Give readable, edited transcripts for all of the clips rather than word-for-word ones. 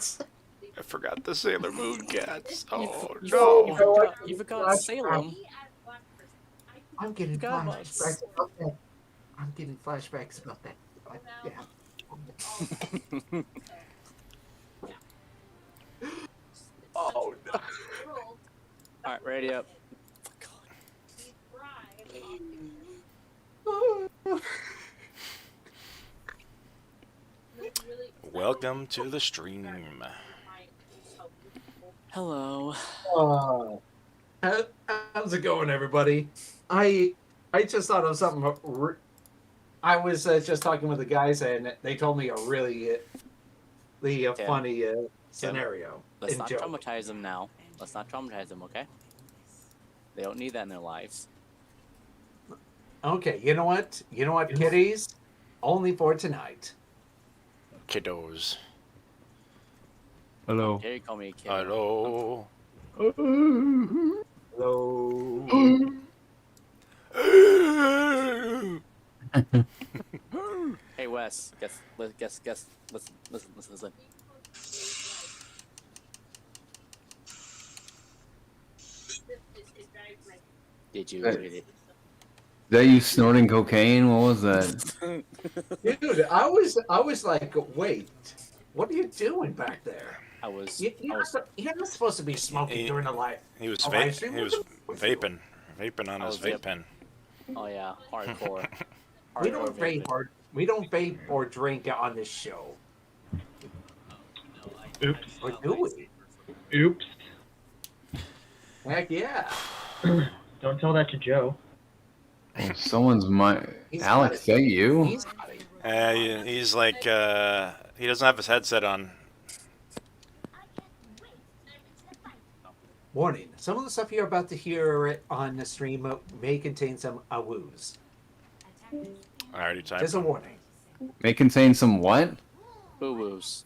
cats. I forgot the Sailor Moon cats. Oh You no. know what? You forgot Salem. I'm getting Forgot about flashbacks about that. I'm getting flashbacks about that. Yeah. Oh no. Alright, ready up. Welcome to the stream. Hello. How's it going, everybody? I just thought of something. I was just talking with the guys, and they told me a really funny scenario. Let's and not joke. traumatize them now. Let's not traumatize them, okay? They don't need that in their lives. Okay, you know what? You know what, kiddies? Only for tonight. Kiddos. Hello. Dare you call me a kid? Hello. Hello. Hey Wes, guess. Listen. Did you read it? Is that you snorting cocaine? What was that? Dude, I was like, wait, what are you doing back there? You're not supposed to be smoking during the live. He was live stream. he was vaping on his vape pen. Oh yeah, hardcore. We don't vape we don't vape or drink on this show. Oops. Or do we? Oops. Heck yeah. Don't tell that to Joe. Oh, someone's Alex, is that you? He's like he doesn't have his headset on. Warning: some of the stuff you're about to hear on the stream may contain some awoos. I already typed. Just a warning. May contain some what? Boo-boos.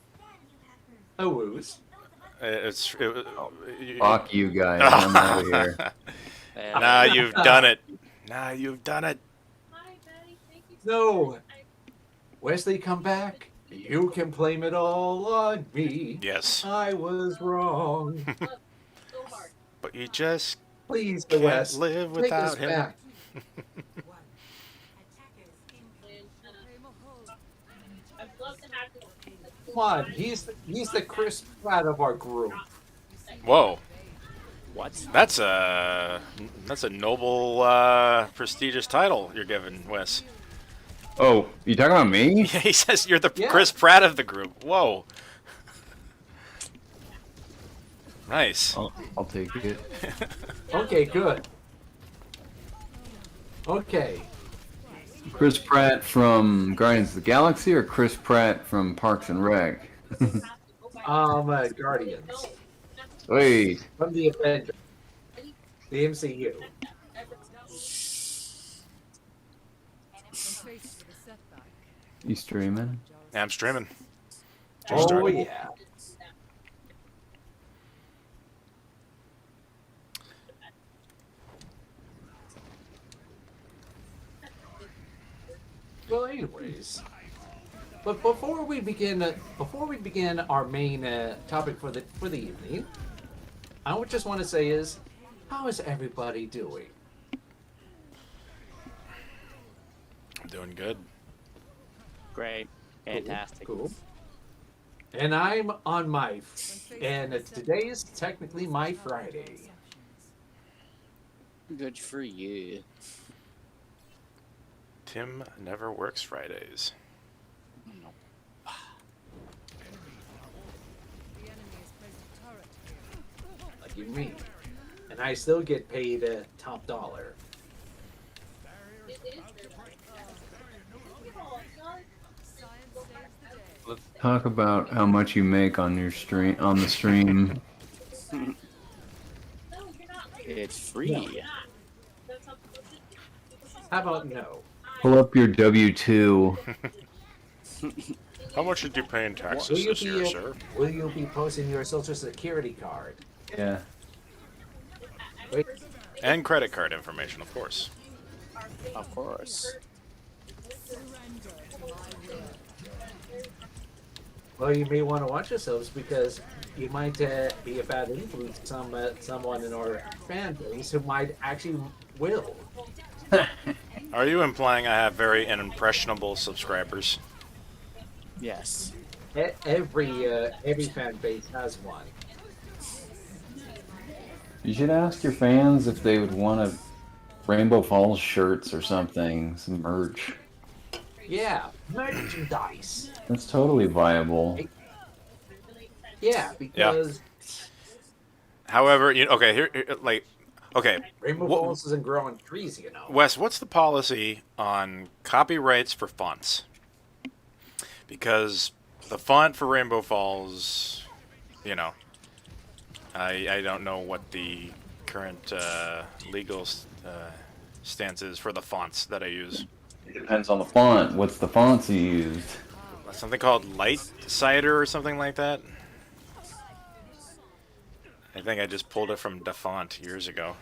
Awoos. Fuck you guys. I'm out of here. Nah, you've done it. Nah, you've done it. No. Wesley, come back. You can blame it all on me. Yes. I was wrong. But you just Please, can't Wes, live take without us him. back. Come on, he's the Chris Pratt of our group. Whoa. What? That's a noble, prestigious title you're giving Wes. Oh, you talking about me? Yeah, he says you're the Chris Pratt of the group. Whoa. Nice. I'll take it. Okay, good. Okay. Chris Pratt from Guardians of the Galaxy or Chris Pratt from Parks and Rec? Guardians. Wait. From the Avengers. The MCU. You streaming? Yeah, I'm streaming. Oh, started. yeah. Well, anyways, but before we begin our main topic for the evening, I would just want to say is, how is everybody doing? I'm doing good. Great. Fantastic. Cool. And I'm on and today is technically my Friday. Good for you. Tim never works Fridays. Like you mean? And I still get paid top dollar. Let's talk about how much you make on your stream the stream. It's free. How about no? Pull up your W-2. How much did you pay in taxes Will you this year, sir? Will you be posting your social security card? Yeah. Wait. And credit card information, of course. Well, you may want to watch yourselves because you might be a bad influence to someone in our fan base who might actually will. Are you implying I have very impressionable subscribers? Yes. Every fan base has one. You should ask your fans if they would want a Rainbow Falls shirts or something, some merch. Yeah, merchandise. That's totally viable. Yeah, Yeah. because However, okay, okay, Rainbow what, Falls isn't growing trees, you know. Wes, what's the policy on copyrights for fonts? Because the font for Rainbow Falls, you know, I don't know what the current legal stance is for the fonts that I use. It depends on the font. What's the fonts you used? Something called Light Cider or something like that. I think I just pulled it from DaFont years ago.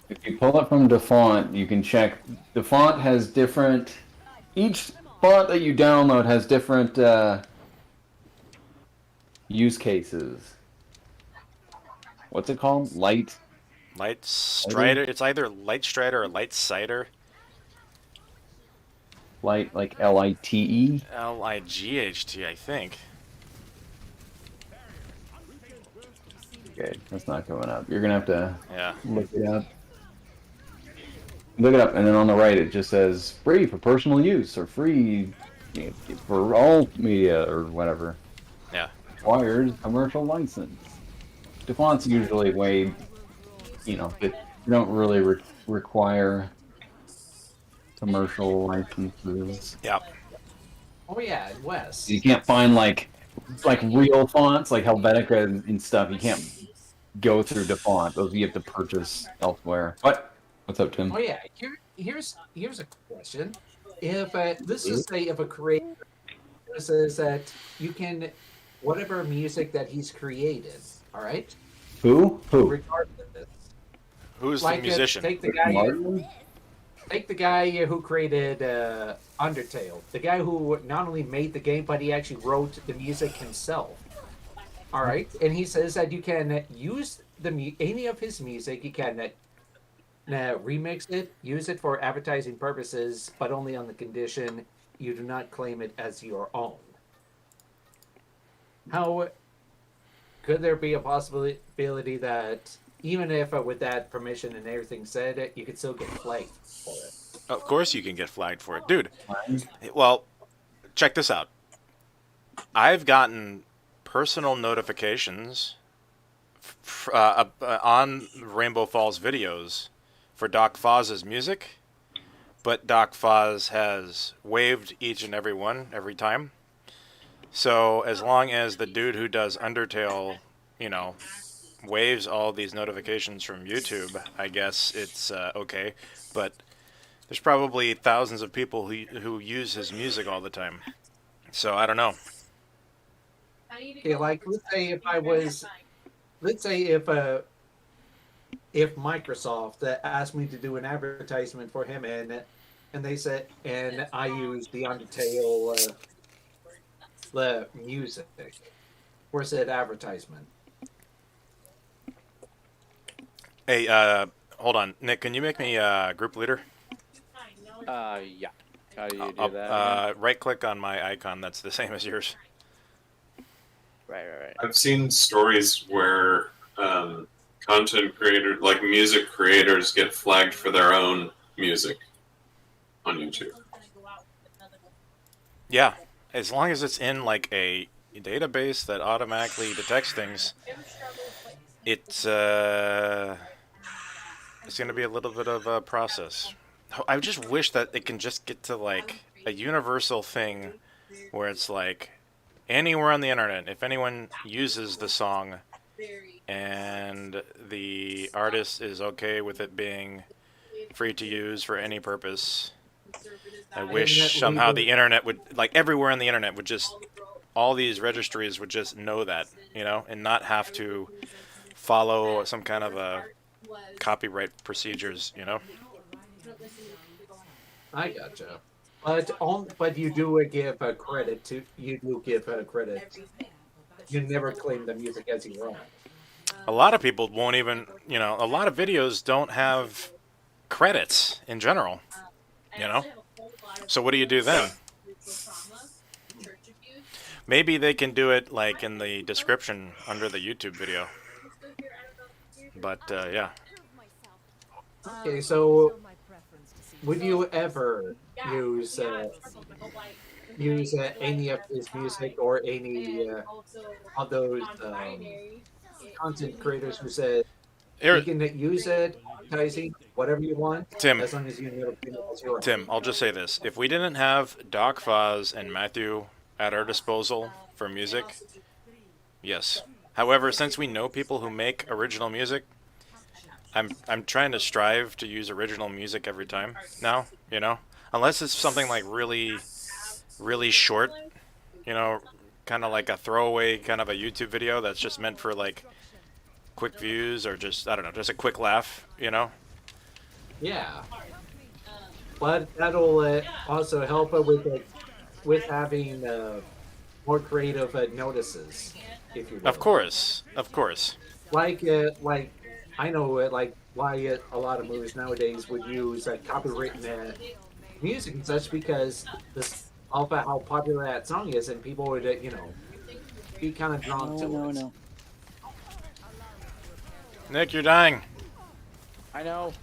If you pull it from DaFont, you can check. DaFont has different. Each font that you download has different use cases. What's it called? Light Strider. It's either Light Strider or Light Cider. Light, like Lite. Light, I think. Okay, that's not coming up. You're gonna have to Yeah. look it up. Look it up, and then on the right it just says free for personal use or free for all media or whatever. Yeah. Required commercial license. DaFont's usually way, you don't really require commercial licenses. Yeah. Oh yeah, in West. You can't find like real fonts like Helvetica and stuff. You can't go through DaFont. Those you have to purchase elsewhere. What? What's up, Tim? Oh yeah, here's a question. If this is say if a creator says that you can whatever music that he's created, all right, Who? regardless, Who's like the musician? take the guy who created Undertale, the guy who not only made the game but he actually wrote the music himself. All right, and he says that you can use any of his music. You can remix it, use it for advertising purposes, but only on the condition you do not claim it as your own. How could there be a possibility that even if with that permission and everything said, you could still get flagged for it? Of course you can get flagged for it. Dude, well, check this out. I've gotten personal notifications on Rainbow Falls videos for Doc Foz's music, but Doc Foz has waived each and every one every time. So as long as the dude who does Undertale, waives all these notifications from YouTube, I guess it's okay. But there's probably thousands of people who use his music all the time. So I don't know. Okay, like let's say if Microsoft asked me to do an advertisement for him and they said and I use the Undertale the music for said advertisement. Hey, hold on, Nick. Can you make me group leader? Yeah. How do you do that? Right-click on my icon. That's the same as yours. Right. I've seen stories where content creators, like music creators, get flagged for their own music on YouTube. Yeah, as long as it's in like a database that automatically detects things, it's going to be a little bit of a process. I just wish that it can just get to like a universal thing where it's like anywhere on the internet, if anyone uses the song and the artist is okay with it being free to use for any purpose, I wish somehow the internet would, like everywhere on the internet would just, all these registries would just know that, and not have to follow some kind of a copyright procedures, I gotcha. but you do give a credit to you do give a credit. You never claim the music as your own. A lot of people won't even, a lot of videos don't have credits in general, you know? So what do you do then? Maybe they can do it like in the description under the YouTube video. But yeah. Okay, so would you ever use any of his music or any of those content creators who said you can use it, advertising, whatever you want, Tim, as long as you never claim it as your own? Tim, I'll just say this. If we didn't have Doc Foz and Matthew at our disposal for music, yes. However, since we know people who make original music, I'm trying to strive to use original music every time now, Unless it's something like really, really short, kind of like a throwaway kind of a YouTube video that's just meant for like quick views or just, I don't know, just a quick laugh, Yeah, but that'll also help with having more creative notices, if you will. Of course, of course. Like I know like why a lot of movies nowadays would use copywritten music and such because this of how popular that song is, and people would be kind of drawn to it. No. Nick, you're dying. I know.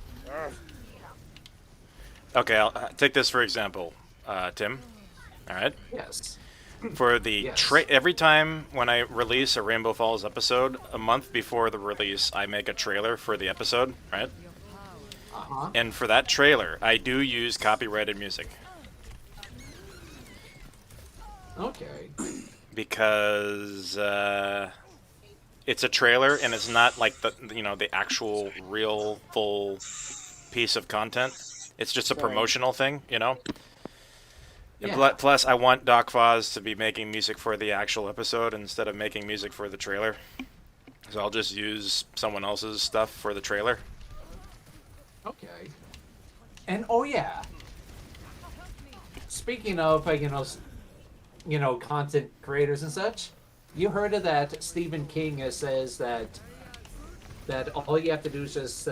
Okay, I'll take this for example, Tim. All right. Yes. For the Yes. every time when I release a Rainbow Falls episode, a month before the release, I make a trailer for the episode, right? Uh-huh. And for that trailer, I do use copyrighted music Okay. because it's a trailer and it's not like the actual real full piece of content. It's just a promotional thing, And Yeah. plus, I want Doc Foz to be making music for the actual episode instead of making music for the trailer. So I'll just use someone else's stuff for the trailer. Okay. And oh yeah. Speaking of content creators and such, you heard of that? Stephen King says that all you have to do is just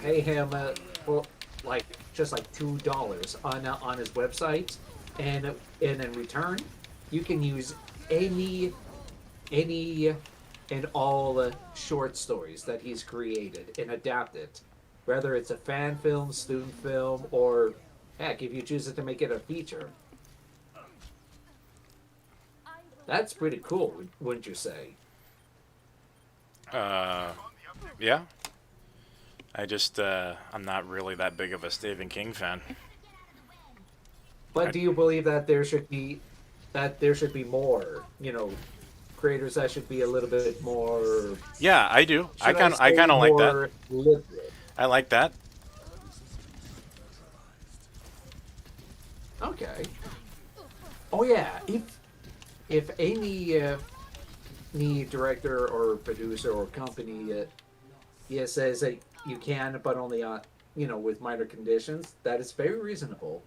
pay him for just like $2 on his website, and in return, you can use any and all short stories that he's created and adapt it, whether it's a fan film, student film, or heck, if you choose it to make it a feature. That's pretty cool, wouldn't you say? Yeah. I just, I'm not really that big of a Stephen King fan. But do you believe that there should be more, creators that should be a little bit more? Yeah, I do. I kind say of like that. more liberal? I like that. Okay. Oh yeah, if any director or producer or company says that you can, but only on with minor conditions, that is very reasonable.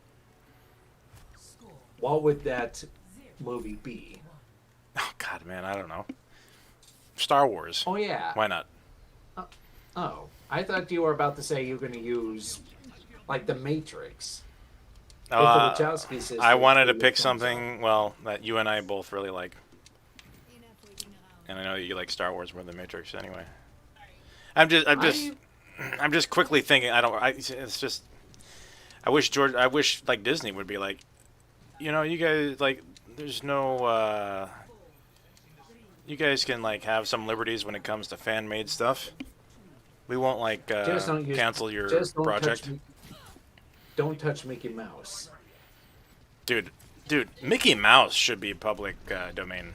What would that movie be? Oh God, man, I don't know. Star Wars. Oh yeah. Why not? Oh, I thought you were about to say you were going to use like The Matrix. With the Wachowski sisters I wanted to doing pick something. something, that you and I both really like. And I know you like Star Wars more than Matrix anyway. I'm just quickly thinking. It's just. I wish like Disney would be like, you guys like. There's no. You guys can like have some liberties when it comes to fan made stuff. We won't like cancel your project. Don't touch Mickey Mouse. Dude, Mickey Mouse should be public domain.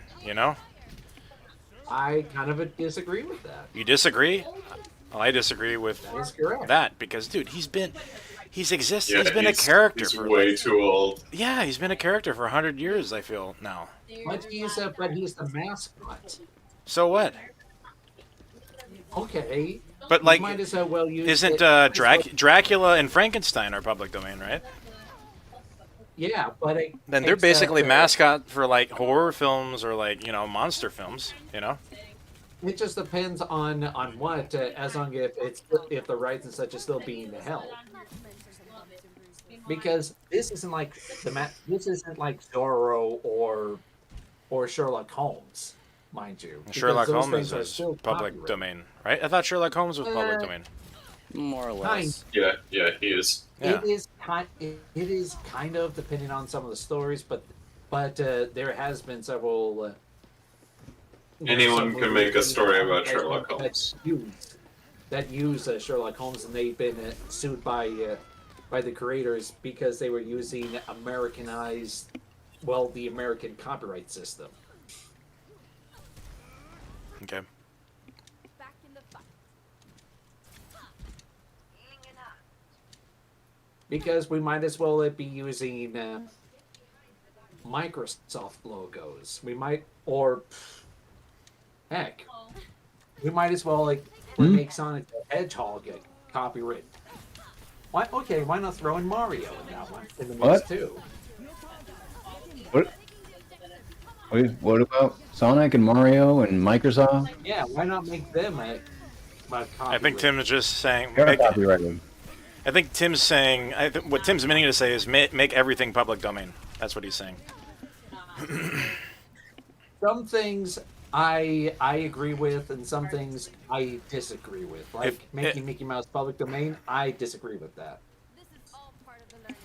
I kind of disagree with that. You disagree? Well, I disagree with That is correct. that because, dude, he's existed. Yeah, he's been a character he's for way too old. Yeah, he's been a character for 100 years. I feel now. But he's the mascot. So what? Okay. But You like, might as well use isn't it- Dracula and Frankenstein are public domain, right? Yeah, but it Then they're takes basically that, mascot for like horror films or like monster films. it just depends on what, as long if the rights and such is still being held. Because this isn't like Zorro or Sherlock Holmes, mind you, because Sherlock those Holmes things are is still public copyrighted. domain, right? I thought Sherlock Holmes was public Uh, domain. More or Kind. less. Yeah, he is. Yeah. It is kind of depending on some of the stories, but there has been several. Anyone can make a story about that Sherlock Holmes. That use Sherlock Holmes, and they've been sued by the creators because they were using Americanized, the American copyright system. Okay. Because we might as well be using Microsoft logos. We might, or heck, we might as well make Sonic the Hedgehog copyright. Why? Okay, why not throw in Mario in that one in the mix What? too? What? Wait, what about Sonic and Mario and Microsoft? Yeah, why not make them a I copyright? think Tim is just saying. They're copyrighted. I think Tim's saying. What Tim's meaning to say is make everything public domain. That's what he's saying. Some things I agree with, and some things I disagree with. Like making Mickey Mouse public domain, I disagree with that. This is all part of the learning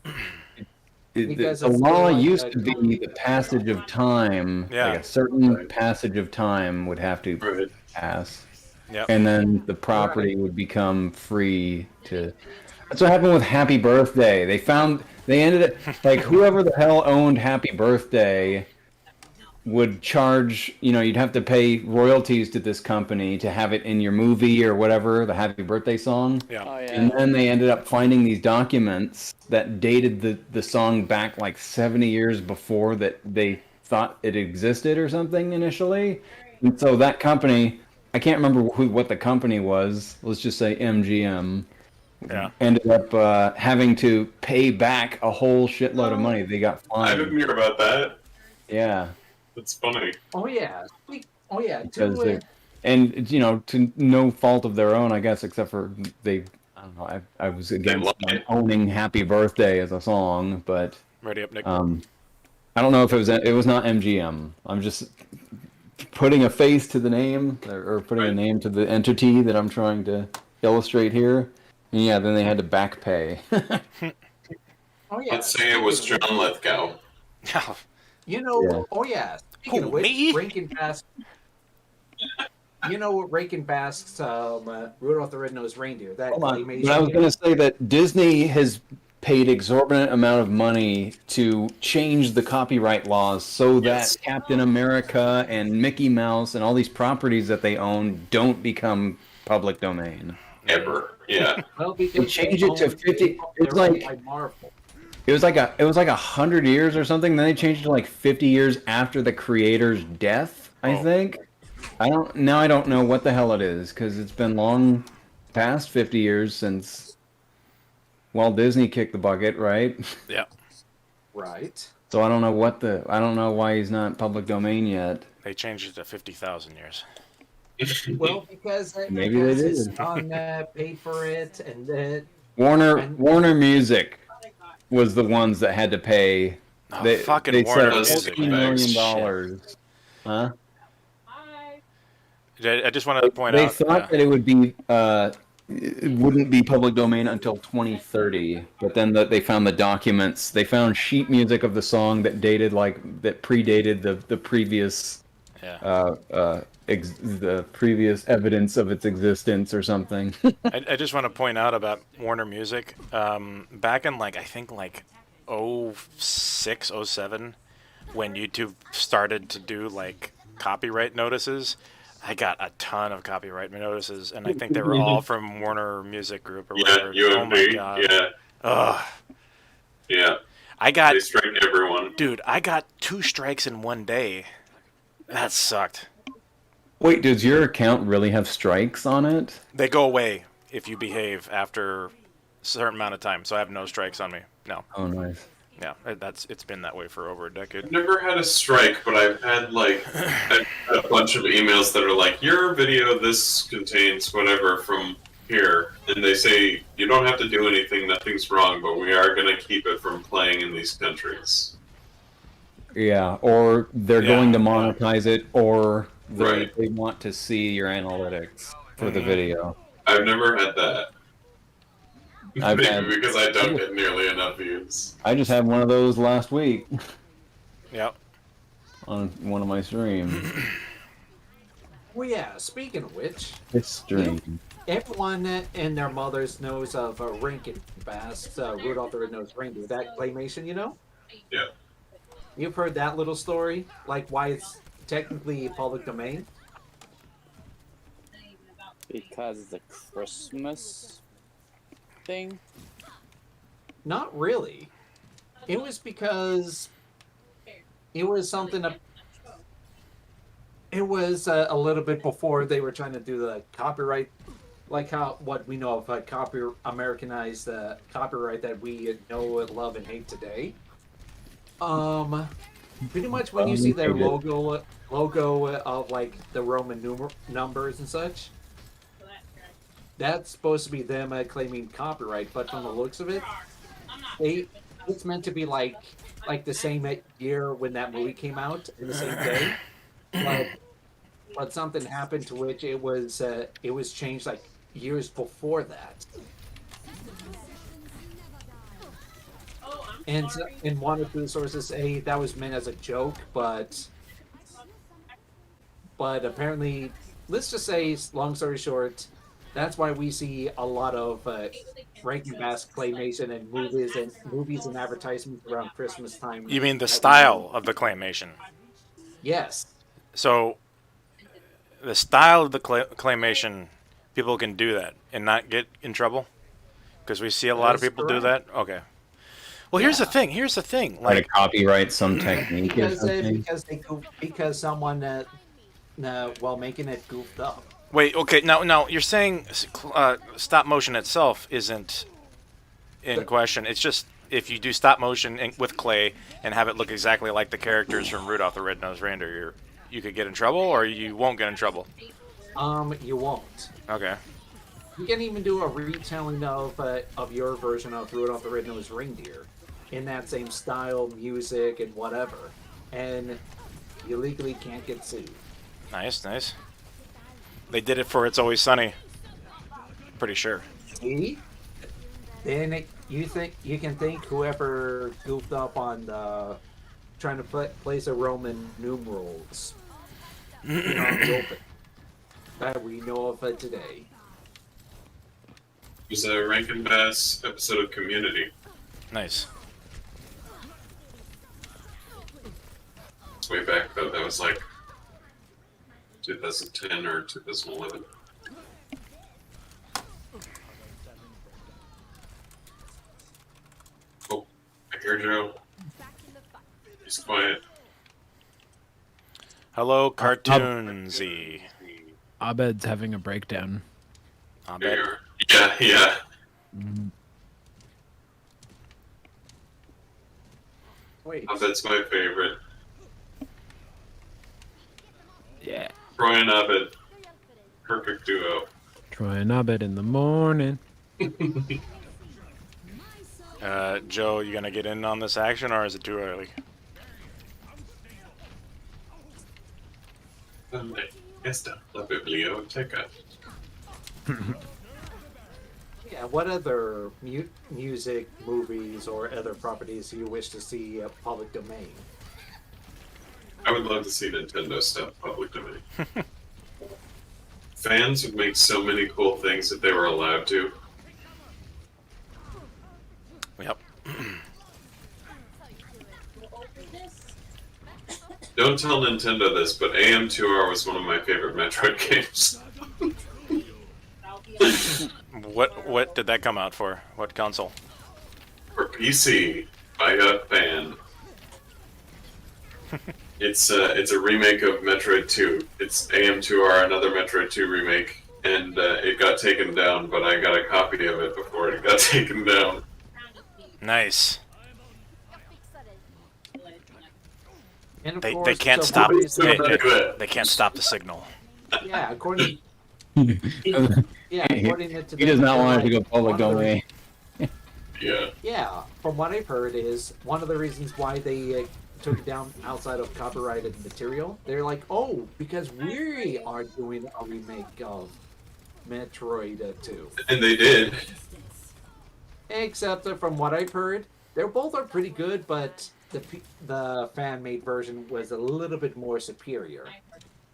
process. Because The it's law still like used a- to be the passage of time, Yeah. like a certain passage of time would have to Right. pass, Yep. and then the property would become free to. That's what happened with Happy Birthday. They ended it like whoever the hell owned Happy Birthday would charge, you'd have to pay royalties to this company to have it in your movie or whatever, the Happy Birthday song. Yeah. Oh yeah. And then they ended up finding these documents that dated the song back like 70 years before that they thought it existed or something initially. And so that company, I can't remember what the company was, let's just say MGM, Yeah. ended up having to pay back a whole shitload of money. They got I didn't fined. hear about that. Yeah. That's funny. Oh yeah, Because to no fault of their own, I guess, except for I don't know, I was against lied. owning Happy Birthday as a song, but Ready up, Nick. I don't know if it was not MGM. I'm just putting a face to the name or putting a Right. name to the entity that I'm trying to illustrate here. And yeah, then they had to back pay. Oh yeah. Let's say it was John Lithgow. You know. Yeah. Oh yeah. Speaking Who, of which, me? Rankin Bass. You know what Rankin Bass's Rudolph the Red-Nosed Reindeer? That Hold on. claymation But I was game? going to say that Disney has paid exorbitant amount of money to change the copyright laws so that Yes. Captain America and Mickey Mouse and all these properties that they own don't become public domain. Ever. Yeah. Well, because They changed it to own- 50 they're it's like- owned by Marvel. It was like 100 years or something. Then they changed it to like 50 years after the creator's death, I Oh. think. I don't know what the hell it is because it's been long past 50 years since Walt Disney kicked the bucket, right? Yeah. Right. So I don't know why he's not public domain yet. They changed it to 50,000 years. Well, because Maybe they his did. son paid for it, and Warner Music was the ones that had to pay. Oh, fucking Warner said Music. $14 million. Huh? I just wanted to point They out. thought that it would be it wouldn't be public domain until 2030, but then they found the documents. They found sheet music of the song that predated the previous Yeah. the previous evidence of its existence or something. I just want to point out about Warner Music. Back in I think 06, 07, when YouTube started to do copyright notices, I got a ton of copyright notices, and I think they were all from Warner Music Group or Yeah, whatever. Oh my UMD. god. Yeah. Ugh. Yeah. I got They strike everyone. dude, I got 2 strikes in one day. That sucked. Wait, does your account really have strikes on it? They go away if you behave after a certain amount of time, so I have no strikes on me. No. Oh, nice. Yeah, it's been that way for over a decade. I've never had a strike, but I've had a bunch of emails that are like, your video, this contains whatever from here, and they say you don't have to do anything, nothing's wrong, but we are going to keep it from playing in these countries. Yeah, or they're going to Yeah. monetize it, or Right. they want to see your analytics for the video. I've never had that. I've Maybe had- because I don't get nearly enough views. I just had one of those last week Yep. on one of my streams. Well, yeah. Speaking of which, This stream. everyone and their mothers knows of Rankin Bass, Rudolph the Red-Nosed Reindeer. That claymation, you know? Yeah. You've heard that little story, like why it's technically public domain. Because it's a Christmas thing. Not really. It was because it was something. It was a little bit before they were trying to do the copyright, like how what we know of Americanized copyright that we know, love, and hate today. Pretty much when you see their logo of like the Roman numbers and such, that's supposed to be them claiming copyright. But from the looks of it, it's meant to be like the same year when that movie came out in the same day. But something happened to which it was changed like years before that. And one of the sources say that was meant as a joke, but apparently, let's just say, long story short, that's why we see a lot of Rankin Bass claymation and movies and advertisements around Christmas time. You mean the style of the claymation? Yes. So, the style of the claymation, people can do that and not get in trouble? Because we see a lot of people do that? Okay. Well, here's the thing. Try Like, to copyright some technique or something. because someone while making it goofed up. wait, okay, now you're saying stop motion itself isn't in question. It's just if you do stop motion with clay and have it look exactly like the characters from Rudolph the Red-Nosed Reindeer, you could get in trouble, or you won't get in trouble. You won't. Okay. You can even do a retelling of your version of Rudolph the Red-Nosed Reindeer in that same style, music, and whatever, and you legally can't get sued. Nice. They did it for It's Always Sunny. Pretty sure. See? Then you can thank whoever goofed up on trying to place a Roman numerals on the open that we know of today. It was a Rankin Bass episode of Community. Nice. It's way back though. That was like 2010 or 2011. Oh, I hear Joe. He's quiet. Hello, Cartoonsy. Abed's having a breakdown. Abed. Yeah. Wait. Oh, that's my favorite. Yeah. Troy and Abed. Perfect duo. Troy and Abed in the morning. Joe, you gonna get in on this action, or is it too early? Esta la biblioteca. Yeah, what other music, movies, or other properties do you wish to see public domain? I would love to see Nintendo stuff public domain. Fans would make so many cool things if they were allowed to. Yep. Don't tell Nintendo this, but AM2R was one of my favorite Metroid games. What did that come out for? What console? For PC, by a fan. It's a remake of Metroid 2. It's AM2R, another Metroid 2 remake, and it got taken down, but I got a copy of it before it got taken down. Nice. And of They course, can't so stop. what is They, the- they can't stop the signal. Yeah, according. Yeah, according to He does not they're want it like, to go public one of the domain. Yeah. Yeah, from what I've heard is one of the reasons why they took it down outside of copyrighted material. They're like, oh, because we are doing a remake of Metroid 2. And they did. Except that from what I've heard, they both are pretty good, but the fan-made version was a little bit more superior.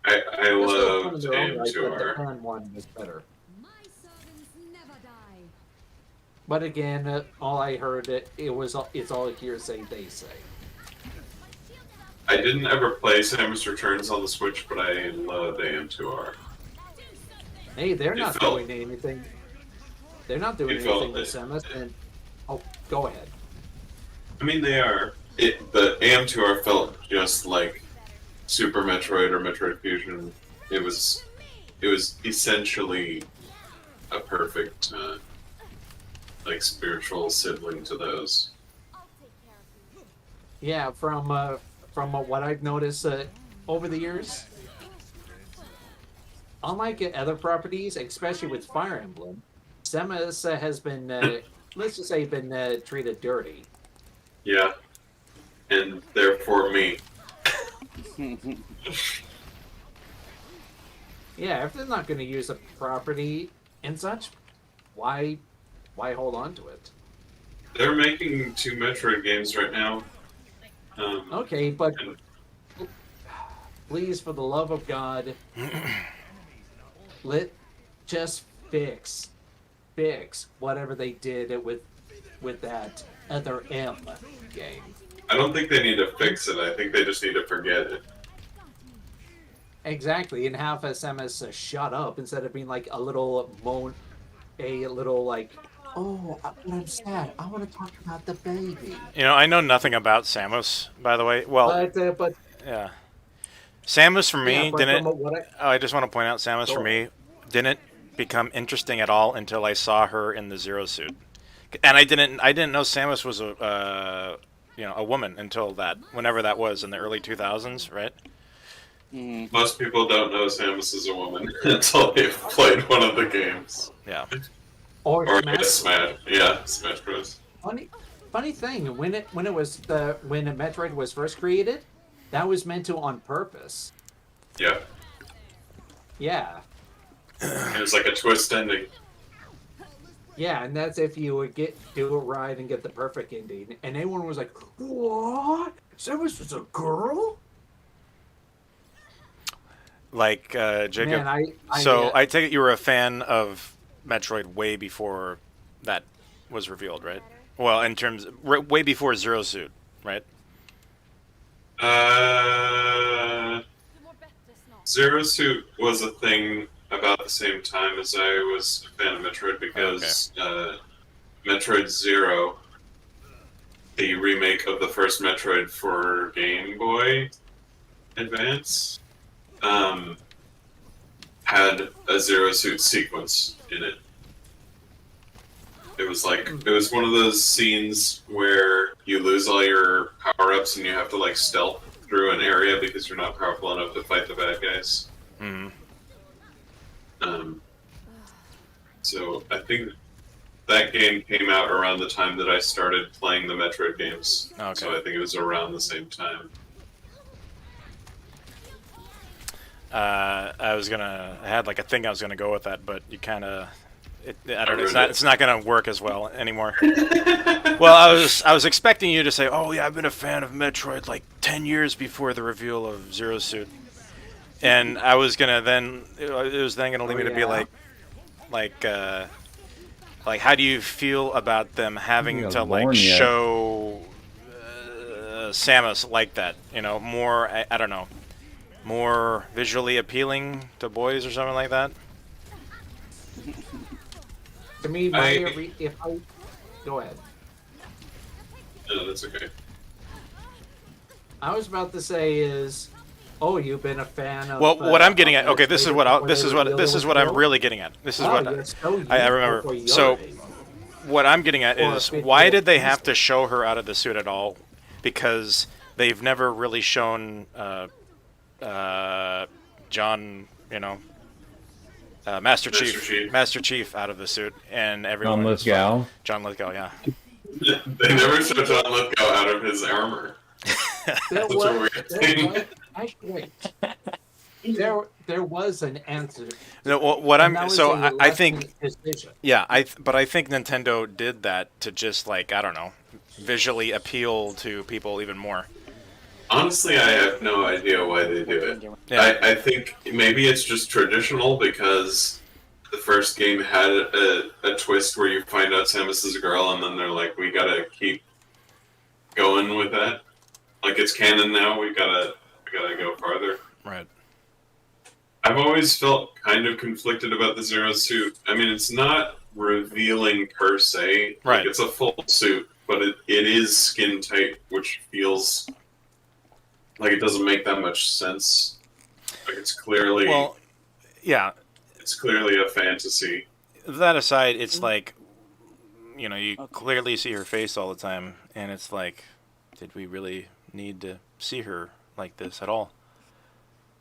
I They're still fun in loved their own right, but the AM2R. fan one was better. My servants never die. But again, all I heard it's all hearsay they say. I didn't ever play Samus Returns on the Switch, but I loved AM2R. Hey, they're It not felt- doing anything. They're not doing it felt anything with Samus, and oh, go ahead. I mean, they are. The AM2R felt just like Super Metroid or Metroid Fusion. It was essentially a perfect, like, spiritual sibling to those. I'll take care of you. Yeah, from what I've noticed over the years, unlike other properties, especially with Fire Emblem, Samus has been, let's just say, been treated dirty. Yeah. And therefore me. Yeah, if they're not going to use a property and such, why hold on to it? They're making 2 Metroid games right now. Okay, but and please, for the love of God, just fix whatever they did with that other M game. I don't think they need to fix it. I think they just need to forget it. Exactly, and have Samus shut up instead of being like a little like, oh, I'm sad. I want to talk about the baby. You know, I know nothing about Samus, by the way. Well, But yeah. Samus for me yeah, but didn't. from what I just want to point out, Samus Go for me didn't become interesting at all until I saw her in the Zero suit, and I didn't know Samus was a woman until whenever that was in the early 2000s, right? Most people don't know Samus is a woman until they've played one of the games. Yeah. or Or Smash. Smash. Yeah, Smash Bros. Funny thing, when Metroid was first created, that was meant to on purpose. Yeah. Yeah. It was like a twist ending. Yeah, and that's if you would do it right and get the perfect ending. And everyone was like, what? Samus is a girl? Like Jacob. Man, I take it you were a fan of Metroid way before that was revealed, right? Well, in terms way before Zero Suit, right? Zero Suit was a thing about the same time as I was a fan of Metroid because Metroid Zero, the remake of the first Metroid for Game Boy Advance, had a Zero Suit sequence in it. It was one of those scenes where you lose all your power-ups and you have to like stealth through an area because you're not powerful enough to fight the bad guys. Mm-hmm. So I think that game came out around the time that I started playing the Metroid games. Okay. So I think it was around the same time. I had like a thing I was gonna go with that, but you kind of, I don't know, it's not gonna work as well anymore. Well, I was expecting you to say, oh yeah, I've been a fan of Metroid like 10 years before the reveal of Zero Suit, and I was gonna then, it was then gonna lead me to be like, how do you feel about them having to like show Samus like that? You know, more, I don't know, more visually appealing to boys or something like that. To me, go ahead. No, that's okay. I was about to say is, oh, you've been a fan of. Well, what I'm getting at, okay, this is what I'm really getting at. This is what I remember. So, what I'm getting at is, why did they have to show her out of the suit at all? Because they've never really shown John, Master Chief out of the suit, and everyone. John Lithgow. John Lithgow, yeah. They never showed John Lithgow out of his armor. There Such a was, weird thing. actually, there was an answer. No, what And that I'm was so a I think decision. yeah, but I think Nintendo did that to just like I don't know, visually appeal to people even more. Honestly, I have no idea why they do it. Yeah. I think maybe it's just traditional because the first game had a twist where you find out Samus is a girl, and then they're like, we gotta keep going with that. Like it's canon now. We gotta go farther. Right. I've always felt kind of conflicted about the Zero suit. I mean, it's not revealing per se. Right. Like, it's a full suit, but it is skin tight, which feels like it doesn't make that much sense. Like it's clearly yeah. It's clearly a fantasy. That aside, it's like you clearly see her face all the time, and it's like, did we really need to see her like this at all?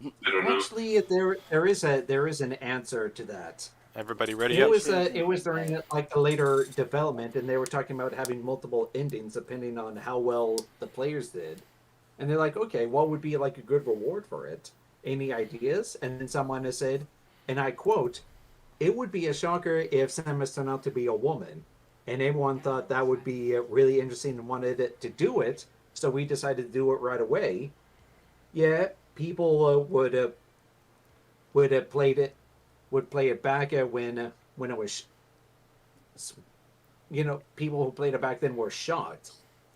I don't know. Actually, there is an answer to that. Everybody ready? It was during like the later development, and they were talking about having multiple endings depending on how well the players did. And they're like, okay, what would be like a good reward for it? Any ideas? And then someone has said, and I quote, "It would be a shocker if Samus turned out to be a woman." And everyone thought that would be really interesting and wanted it to do it, so we decided to do it right away. Yeah, people would play it back when it was, people who played it back then were shocked.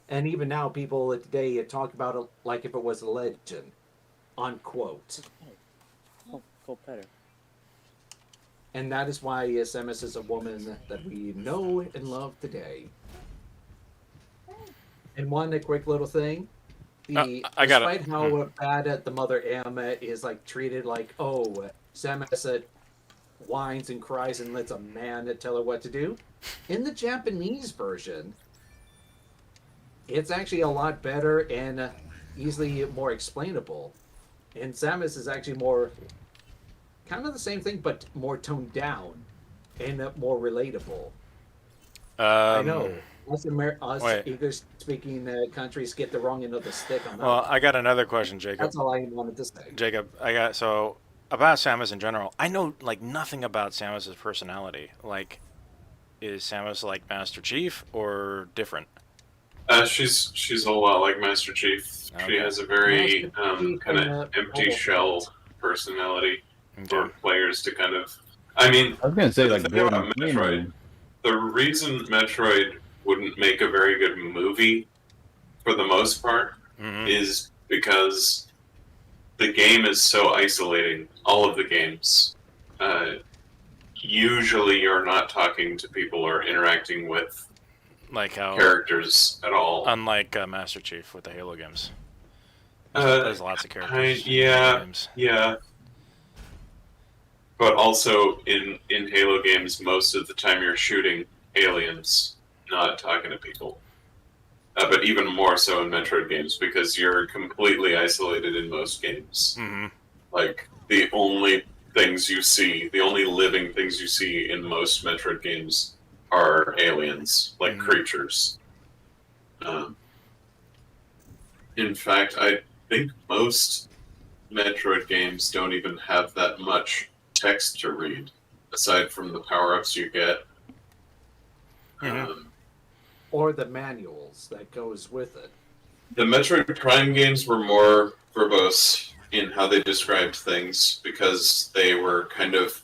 And even now, people today talk about it like if it was a legend, unquote. Cool better. And that is why Samus is a woman that we know and love today. And one quick little thing. Despite how bad the Mother M is like treated like, oh, Samus whines and cries and lets a man tell her what to do. In the Japanese version, it's actually a lot better and easily more explainable. And Samus is actually more kind of the same thing, but more toned down and more relatable. I know. Us English-speaking countries get the wrong end of the stick on that. Well, I got another question, Jacob. That's all I wanted to say. Jacob, about Samus in general. I know like nothing about Samus's personality. Like, is Samus like Master Chief or different? She's a lot like Master Chief. Okay. She has a very kind of empty shell personality for players to kind of. I mean, I was gonna say like about Metroid. The reason Metroid wouldn't make a very good movie, for the most part, is because the game is so isolating. All of the games. Usually, you're not talking to people or interacting with like how characters at all. Unlike Master Chief with the Halo games. There's lots of characters. Yeah. But also in Halo games, most of the time you're shooting aliens, not talking to people. But even more so in Metroid games because you're completely isolated in most games. Mm-hmm. Like the only things you see, the only living things you see in most Metroid games are aliens, like creatures. In fact, I think most Metroid games don't even have that much text to read, aside from the power-ups you get. Or the manuals that goes with it. The Metroid Prime games were more verbose in how they described things, because they were kind of,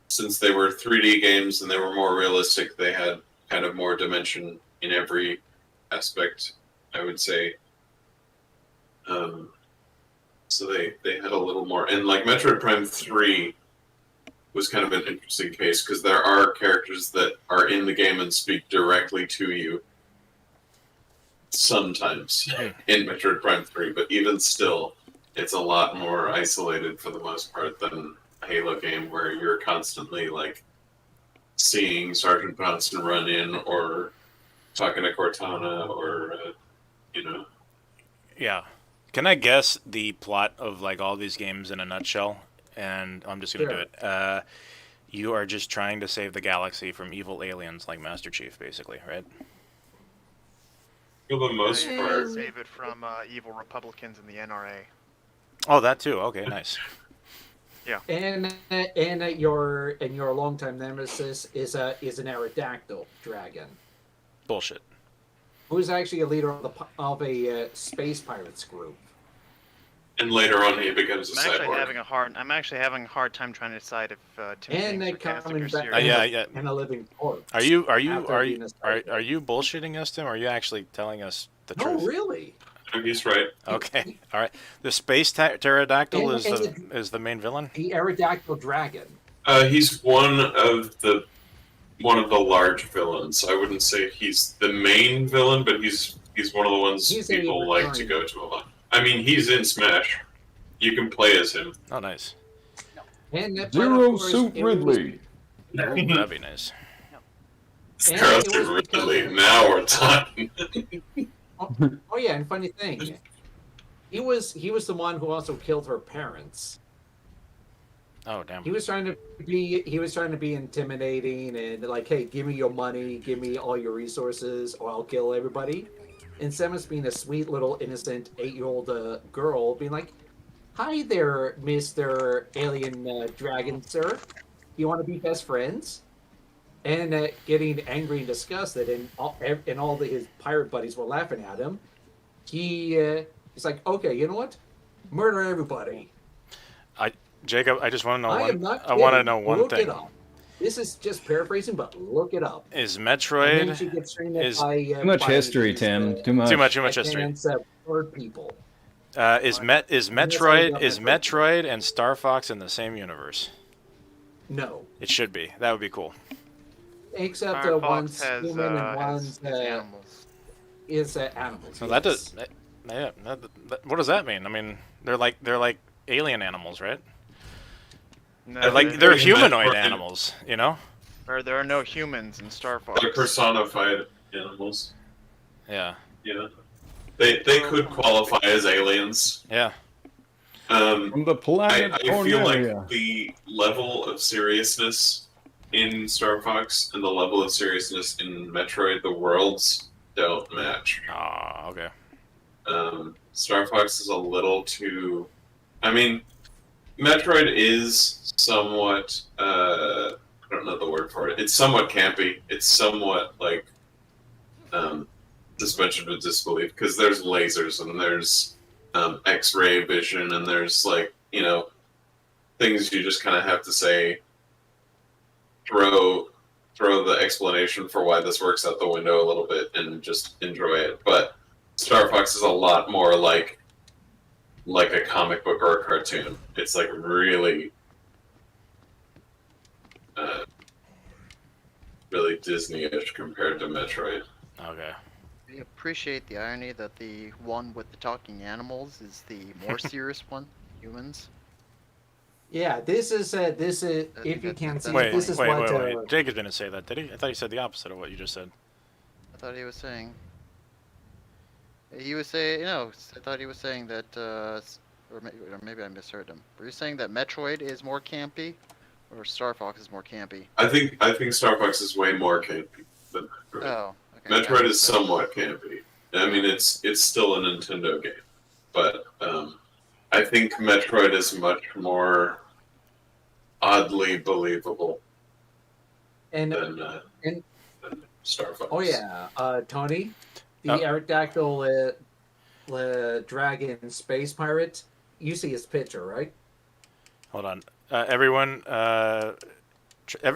since they were 3D games and they were more realistic, they had kind of more dimension in every aspect, I would say. So they had a little more. And like Metroid Prime 3 was kind of an interesting case, because there are characters that are in the game and speak directly to you sometimes in Metroid Prime 3, but even still, it's a lot more isolated for the most part than a Halo game where you're constantly like seeing Sergeant Bronson run in or talking to Cortana or Yeah. Can I guess the plot of like all these games in a nutshell? And I'm just gonna do it. You are just trying to save the galaxy from evil aliens like Master Chief, basically, right? For the most Yeah, part. save it from evil Republicans in the NRA. Oh, that too. Okay, nice. And your longtime nemesis is an Aerodactyl dragon, Bullshit. who's actually a leader of a space pirates group. And later on, he becomes a I'm actually cyborg. having a hard time trying to decide if Tim's And being they sarcastic coming or back serious. Yeah. and a living corpse. Are you after being a cyborg. are you bullshitting us, Tim? Or are you actually telling us the No, truth? really. He's right. Okay, all right. The space pterodactyl And is the main villain. The Aerodactyl dragon. He's one of the large villains. I wouldn't say he's the main villain, but he's one of the ones He's a people like to go to a lot. I mean, he's in Smash. You can play as him. Oh, nice. And but of Zero course, Suit it was- Ridley. Ooh, that'd be nice. And Zero it was Suit because- Ridley. Now we're talking. Oh yeah, and funny thing, he was the one who also killed her parents. Oh, damn. He was trying to be intimidating and like, hey, give me your money, give me all your resources, or I'll kill everybody. And Samus being a sweet little innocent 8-year-old girl, being like, "Hi there, Mr. Alien Dragon, sir. You want to be best friends?" And getting angry and disgusted, and all his pirate buddies were laughing at him. He's like, "Okay, you know what? Murder everybody." Jacob, I just want to know I am one. not I want to kidding. know one Look thing. it up. This is just paraphrasing, but look it up. Is And then Metroid she gets trained is- by, Too much by history, these, Tim. Too much. too much history? Bird people. Is Metroid and Star Fox in the same universe? No, It should be. That would be cool. except Firefox one's has, human and has one's animals. is animals. So that yes. does. Yeah. What does that mean? I mean, they're like alien animals, right? No, They're in humanoid Metroid- animals, you know? there are no humans in Star Fox. They're personified animals. Yeah. Yeah. They could qualify as aliens. Yeah. From the planet I feel Cornelia. like the level of seriousness in Star Fox and the level of seriousness in Metroid, the worlds don't match. Oh, okay. Star Fox is a little too. I mean, Metroid is somewhat. I don't know the word for it. It's somewhat campy. It's somewhat like suspension of disbelief because there's lasers and there's X-ray vision and there's things you just kind of have to say. Throw the explanation for why this works out the window a little bit and just enjoy it. But Star Fox is a lot more like a comic book or a cartoon. It's like really, really Disney-ish compared to Metroid. Okay. I appreciate the irony that the one with the talking animals is the more serious one, humans. Yeah, this is if you can't see, Wait, this is wait. what. Jacob didn't say that, did he? I thought he said the opposite of what you just said. I thought he was saying. He was saying, I thought he was saying that, or maybe I misheard him. Were you saying that Metroid is more campy, or Star Fox is more campy? I think Star Fox is way more campy than Metroid. Oh, okay. Metroid is somewhat campy. I mean, it's still a Nintendo game, but I think Metroid is much more oddly believable And than Star Fox. oh yeah, Tony, the Oh. Aerodactyl dragon space pirate. You see his picture, right? Hold on. Everyone,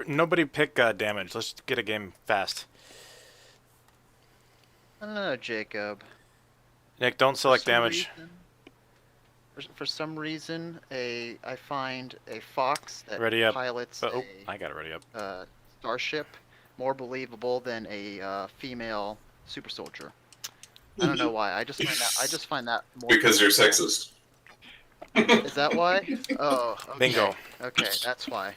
nobody pick damage. Let's get a game fast. I don't know, Jacob. Nick, don't select For some damage. reason- For some reason, I find a fox that Ready up. pilots Oh, I got it ready up. a starship more believable than a female super soldier. I don't know why. I just find that more. Because you're sexist. Is that why? Oh, okay. Bingo. Okay, that's why.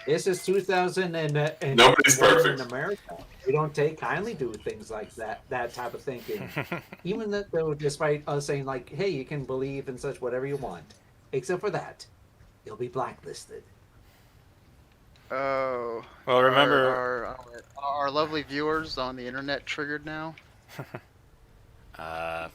This is 2000 and Nobody's perfect. in America. We don't take kindly to things like that type of thinking. Even though, despite us saying like, "Hey, you can believe in such whatever you want," except for that, you'll be blacklisted. Oh. Well, remember, Our lovely viewers on the internet triggered now. the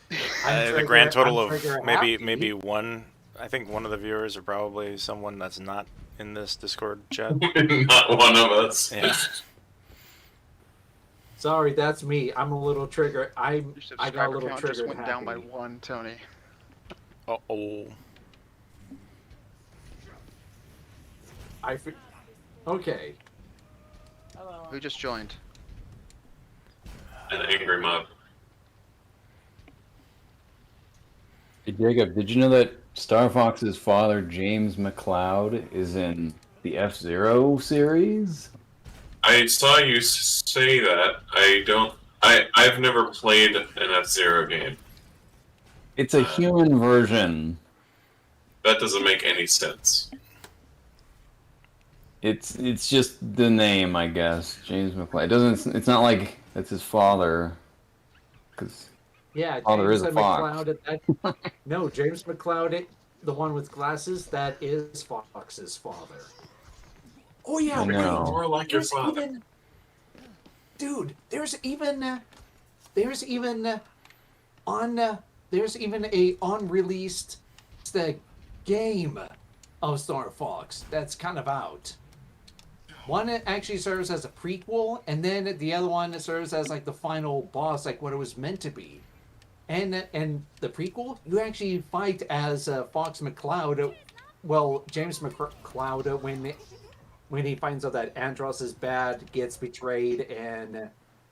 trigger- grand total I'm of trigger maybe happy. one. I think one of the viewers are probably someone that's not in this Discord chat. Not one of us. Yeah. Sorry, that's me. I'm a little triggered. I Your got a subscriber little count just triggered went down by happy. 1, Tony. Uh-oh. Okay. Who just joined? An angry mob. Hey, Jacob, did you know that Star Fox's father, James McLeod, is in the F-Zero series? I saw you say that. I've never played an F-Zero game. It's a human version. That doesn't make any sense. It's just the name, I guess. James McLeod. It doesn't. It's not like that's his father. Because Yeah, father James is a fox. McLeod. No, James McLeod, the one with glasses, that is Fox's father. Oh yeah, I know. More like your there's father. even, dude. There's even a unreleased game of Star Fox that's kind of out. One actually serves as a prequel, and then the other one serves as like the final boss, like what it was meant to be. And the prequel, you actually fight as Fox McCloud. Well, James McCloud when he finds out that Andros is bad, gets betrayed, and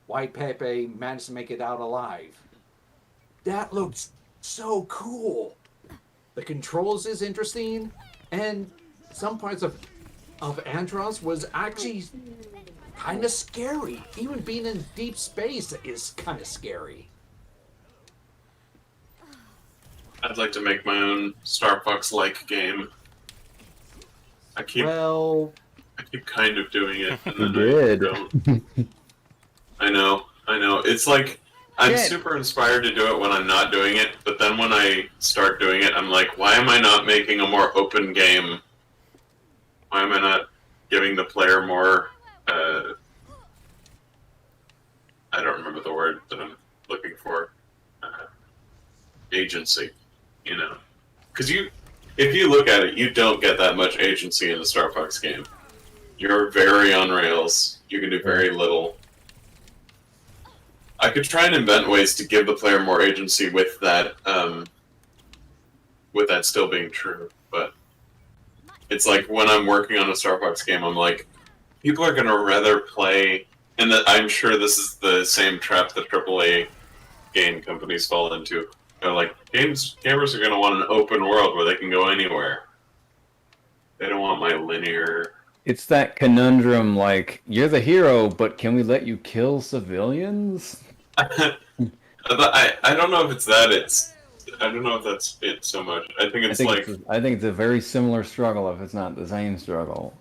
White Pepe managed to make it out alive. That looks so cool. The controls is interesting, and some parts of Andros was actually kind of scary. Even being in deep space is kind of scary. I'd like to make my own Star Fox-like game. I keep kind of doing it, and then I don't. I know. It's like I'm super inspired to do it when I'm not doing it, but then when I start doing it, I'm like, why am I not making a more open game? Why am I not giving the player more? I don't remember the word that I'm looking for. Agency, you know, because if you look at it, you don't get that much agency in the Star Fox game. You're very on rails. You can do very little. I could try and invent ways to give the player more agency with that still being true, but it's like when I'm working on a Star Fox game, I'm like, people are gonna rather play, and that I'm sure this is the same trap that AAA game companies fall into. They're like, gamers are gonna want an open world where they can go anywhere. They don't want my linear. It's that conundrum, like, you're the hero, but can we let you kill civilians? I don't know if it's that. I don't know if that's it so much. I think it's I think it's a very similar struggle, if it's not the same struggle.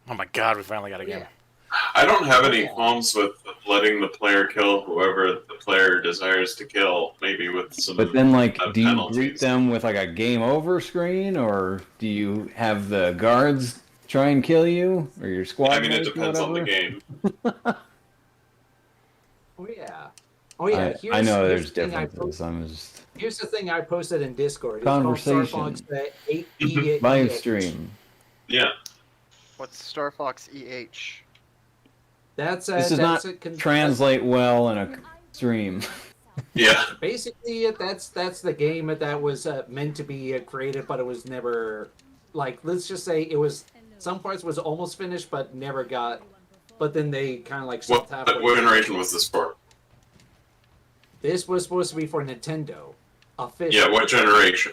Oh my god, we finally got a game. I don't have any qualms with letting the player kill whoever the player desires to kill, maybe with some. But then, like, do you penalties. greet them with, like, a game over screen, or do you have the guards try and kill you, or your squad? I mean, it mates or depends on the whatever? game. Oh yeah. I know there's differences. Here's the thing I posted in Discord. It's Conversation. called Star Fox 8 Live stream. Yeah. What's Star Fox EH? This does not translate well in a stream. Yeah. Basically, that's the game that was meant to be created, but it was never, like, let's just say it was, some parts was almost finished, but never got, but then they kind of like stopped halfway. What generation was this for? This was supposed to be for Nintendo. Officially. Yeah, what generation?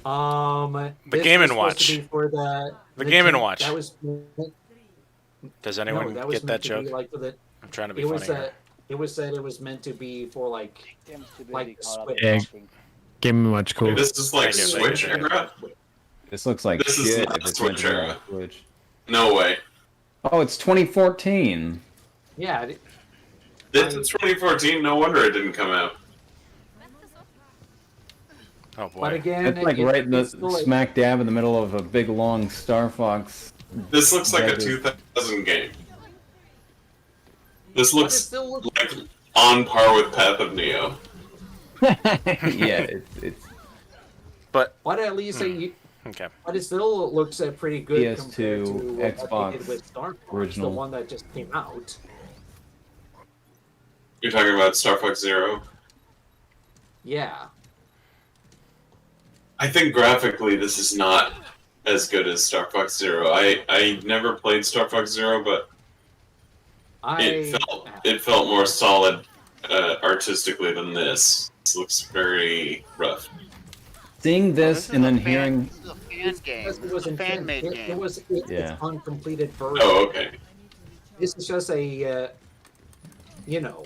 The this Game was & Watch. supposed to be for the Game & Watch. That was. Does anyone No, that was get that meant to joke? be like for the, I'm trying to be it funny. was here. it was said it was meant to be for like the Switch. Yeah, Game & Watch cool. This is like Thank you, Switch thank you. era? This looks like This is shit not if it's Switch meant to be on era. Switch. No way. Oh, it's 2014. Yeah, It's 2014. No wonder it didn't come out. Oh boy. but again, It's like right in it's the still smack dab in the middle of a big long Star Fox. This looks like a Desert. 2000 game. This but it looks still looks like on par with Path of Neo. Yeah, it's But But at least okay. but it still looks pretty good PS2, compared to what Xbox they did with Star Fox, original. the one that just came out. You're talking about Star Fox Zero? Yeah. I think graphically this is not as good as Star Fox Zero. I never played Star Fox Zero, but it felt more solid artistically than this. This looks very rough. seeing this is and a then fan- hearing. This is a fan game. Because This is a fan-made game. It was Yeah. its uncompleted version. Oh, okay. This is just a, you know,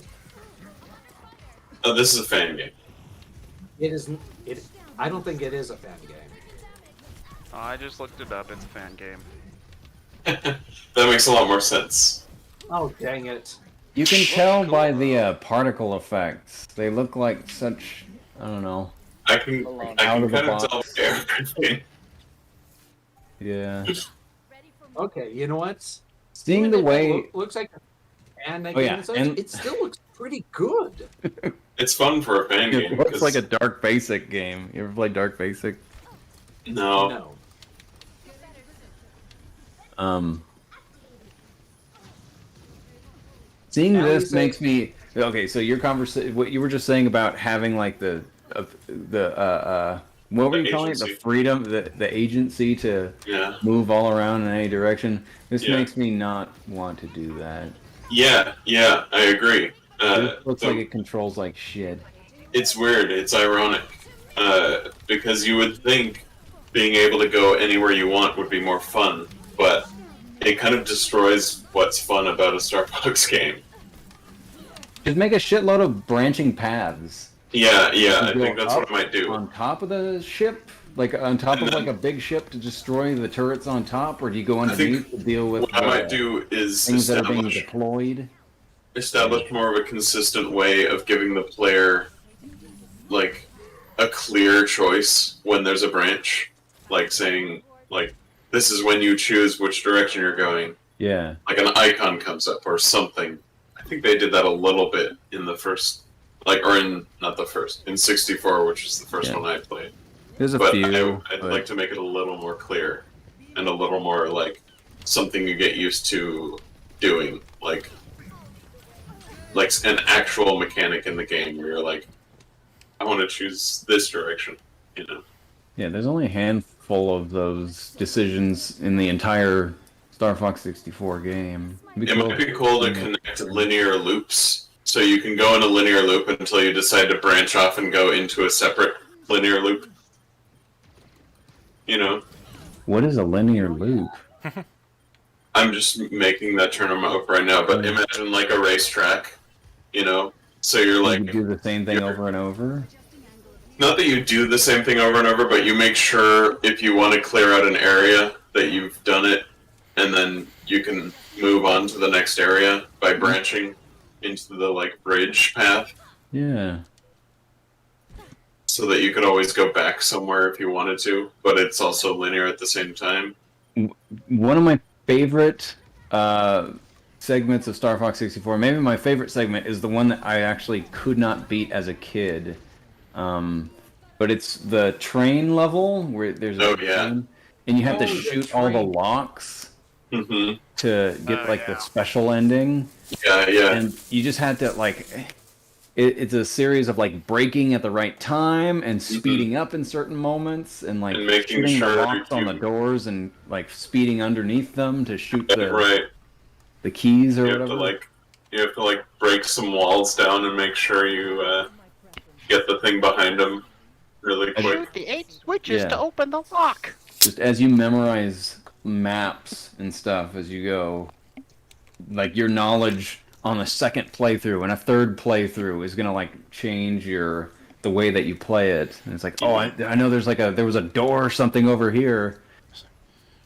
Oh, this is a fan game. it is. It. I don't think it is a fan game. Oh, I just looked it up. It's a fan game. That makes a lot more sense. Oh dang it! You can tell by the particle effects. They look like such. I don't know. I can Alone. kind Out of the of tell box. by everything. Yeah. Okay, you know what? Seeing the way. Looks like a fan Oh, game, yeah, and such, and- it still looks pretty good. It's fun for a fan game. It looks 'cause- like a Dark Basic game. You ever played Dark Basic? No. No. Seeing Now this you say- makes me okay. So your conversation, what you were just saying about having like the what were The you calling it? The agency. freedom, the agency to Yeah. move all around in any direction. This Yeah. makes me not want to do that. Yeah, I agree. This looks so like it controls like shit. it's weird. It's ironic. Because you would think being able to go anywhere you want would be more fun, but it kind of destroys what's fun about a Star Fox game. Just make a shitload of branching paths. Yeah, I You think go that's what up I might do. on top of the ship, like on top of like a big ship to destroy the turrets on top, or do you go underneath to deal with What I might do is things that are being establish deployed? more of a consistent way of giving the player like a clear choice when there's a branch, like saying like this is when you choose which direction you're going. Yeah. Like an icon comes up or something. I think they did that a little bit in the first, or in not the first, in 64, which is the first Yeah. one I played. There's a But few. I'd but- like to make it a little more clear and a little more like something you get used to doing, like an actual mechanic in the game where you're like, I want to choose this direction, you know. Yeah, there's only a handful of those decisions in the entire Star Fox 64 game. It might be cool to connect linear loops, so you can go in a linear loop until you decide to branch off and go into a separate linear loop. You know, What is a linear loop? I'm just making that term up right now, but imagine like a racetrack, you know? So you're like, You do the same thing over and over? not that you do the same thing over and over, but you make sure if you want to clear out an area that you've done it, and then you can move on to the next area by branching into the like bridge path, Yeah. so that you could always go back somewhere if you wanted to, but it's also linear at the same time. One of my favorite segments of Star Fox 64, maybe my favorite segment, is the one that I actually could not beat as a kid. But it's the train level where there's a train, and you have to Oh, the shoot all the train. locks Mm-hmm. to get Oh, like the yeah. special ending. Yeah. And you just had to like it's a series of like braking at the right time and speeding up in certain moments and like And making shooting sure the locks on the you- doors and like speeding underneath them to shoot the Right. the keys or You have whatever. to like break some walls down and make sure you get the thing behind them really quick. Shoot the 8 switches Yeah. to open the lock. Just as you memorize maps and stuff as you go, like your knowledge on a second playthrough and a third playthrough is gonna like change your the way that you play it. And it's like, oh, I know there was a door or something over here.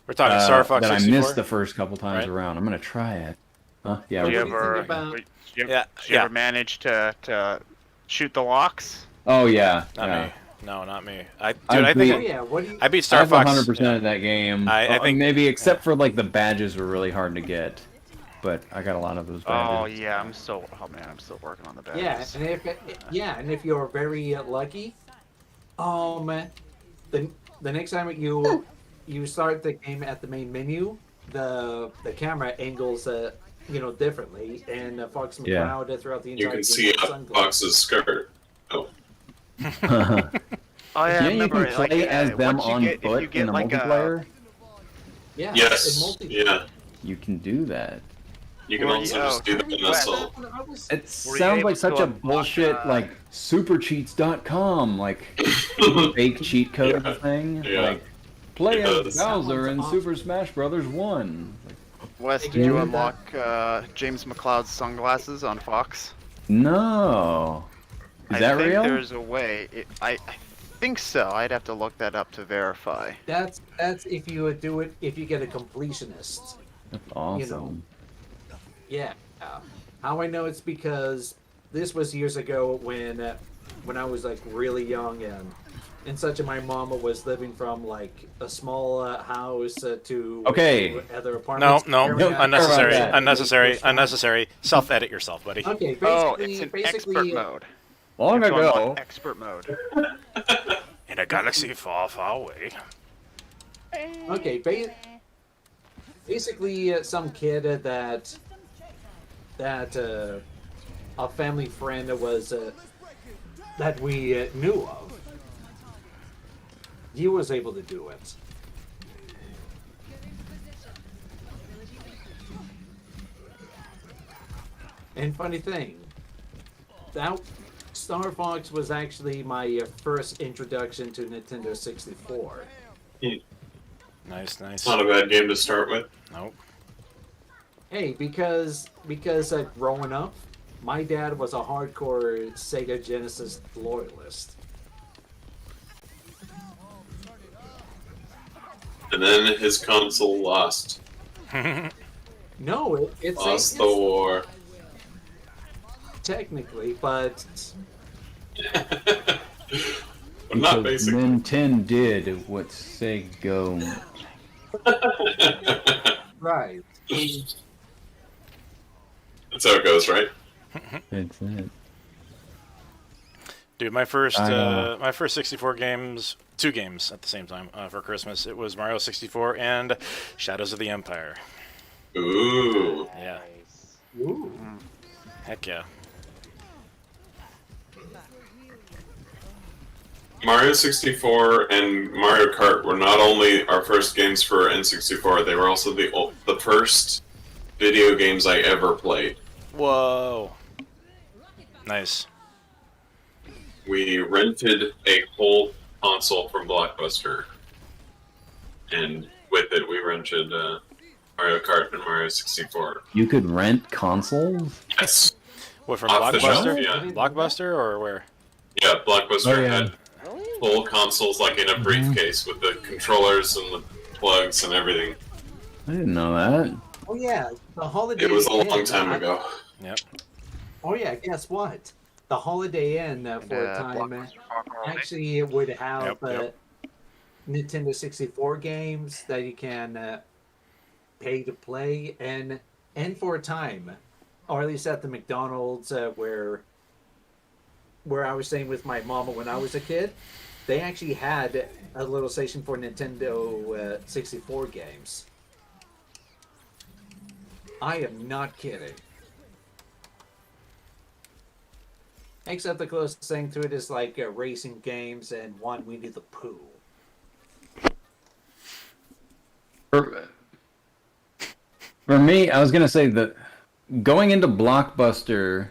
We're talking Star Fox that 64? I missed the first couple times Right. around. I'm gonna try it. Huh? Yeah. Did you What do you think ever, about- did you ever manage to shoot the locks? Oh yeah. Not yeah. me. No, not me. I think Oh yeah, what do you? I beat I Star have Fox. 100% of that game. I think maybe except for like the badges were really hard to get, but I got a lot of those badges. Oh yeah, I'm still working on the badges. Yeah, and if you're very lucky, the next time you start the game at the main menu, the camera angles differently, and Fox McCloud throughout the entire You can game see with sunglasses. Fox's skirt. Oh. Oh yeah, I You remember, can play as them once you on get, if foot you get in the like multiplayer. Yeah. Yes. in Yeah. You can do that. You can Well, also yeah, just do that in Assault. It Were you sounds able like to such go a and bullshit, block, like supercheats.com, like fake cheat code thing. Yeah. Like play It as does. Bowser in Awesome. Super Smash Brothers 1. Wes, did Yeah, you that- unlock James McLeod's sunglasses on Fox? No. Is that I think real? there's a way. I think so. I'd have to look that up to verify. That's if you would do it if you get a completionist. That's awesome. Yeah. How I know it's because this was years ago when I was like really young and such, and my mama was living from like a small house to other apartments. No, Very happy. unnecessary, that. unnecessary. Self-edit yourself, buddy. Okay, basically, Oh, it's an expert mode. Long You have to ago. unlock expert mode. In a galaxy far, far away. Okay, basically, some kid that a family friend was that we knew of. He was able to do it. And funny thing, that Star Fox was actually my first introduction to Nintendo 64. Nice. It's not a bad game to start with. Nope. Hey, because growing up, my dad was a hardcore Sega Genesis loyalist. And then his console lost. No, it's Lost the war. technically, but But not Because basically. Nintendo did what Sega. right. That's how it goes, right? That's it. Dude, my first I know. my first 64 games, 2 games at the same time for Christmas. It was Mario 64 and Shadows of the Empire. Ooh. Yeah. Ooh. Heck yeah. Mario 64 and Mario Kart were not only our first games for N64, they were also the first video games I ever played. Whoa. Nice. We rented a whole console from Blockbuster, and with it we rented Mario Kart and Mario 64. You could rent consoles? Yes! What, from Off the shelf, Blockbuster? yeah. Blockbuster or where? Yeah, Blockbuster Oh, yeah. had full consoles like in a briefcase with the controllers and the plugs and everything. I didn't know that. Oh yeah, the Holiday It was a long Inn. time ago. Yep. Oh yeah, guess what? The Holiday Inn for a time actually it would have Yep. Nintendo 64 games that you can pay to play, and for a time, or at least at the McDonald's where I was staying with my mama when I was a kid, they actually had a little station for Nintendo 64 games. I am not kidding. Except the closest thing to it is like racing games and one Winnie the Pooh. For me, I was gonna say that going into Blockbuster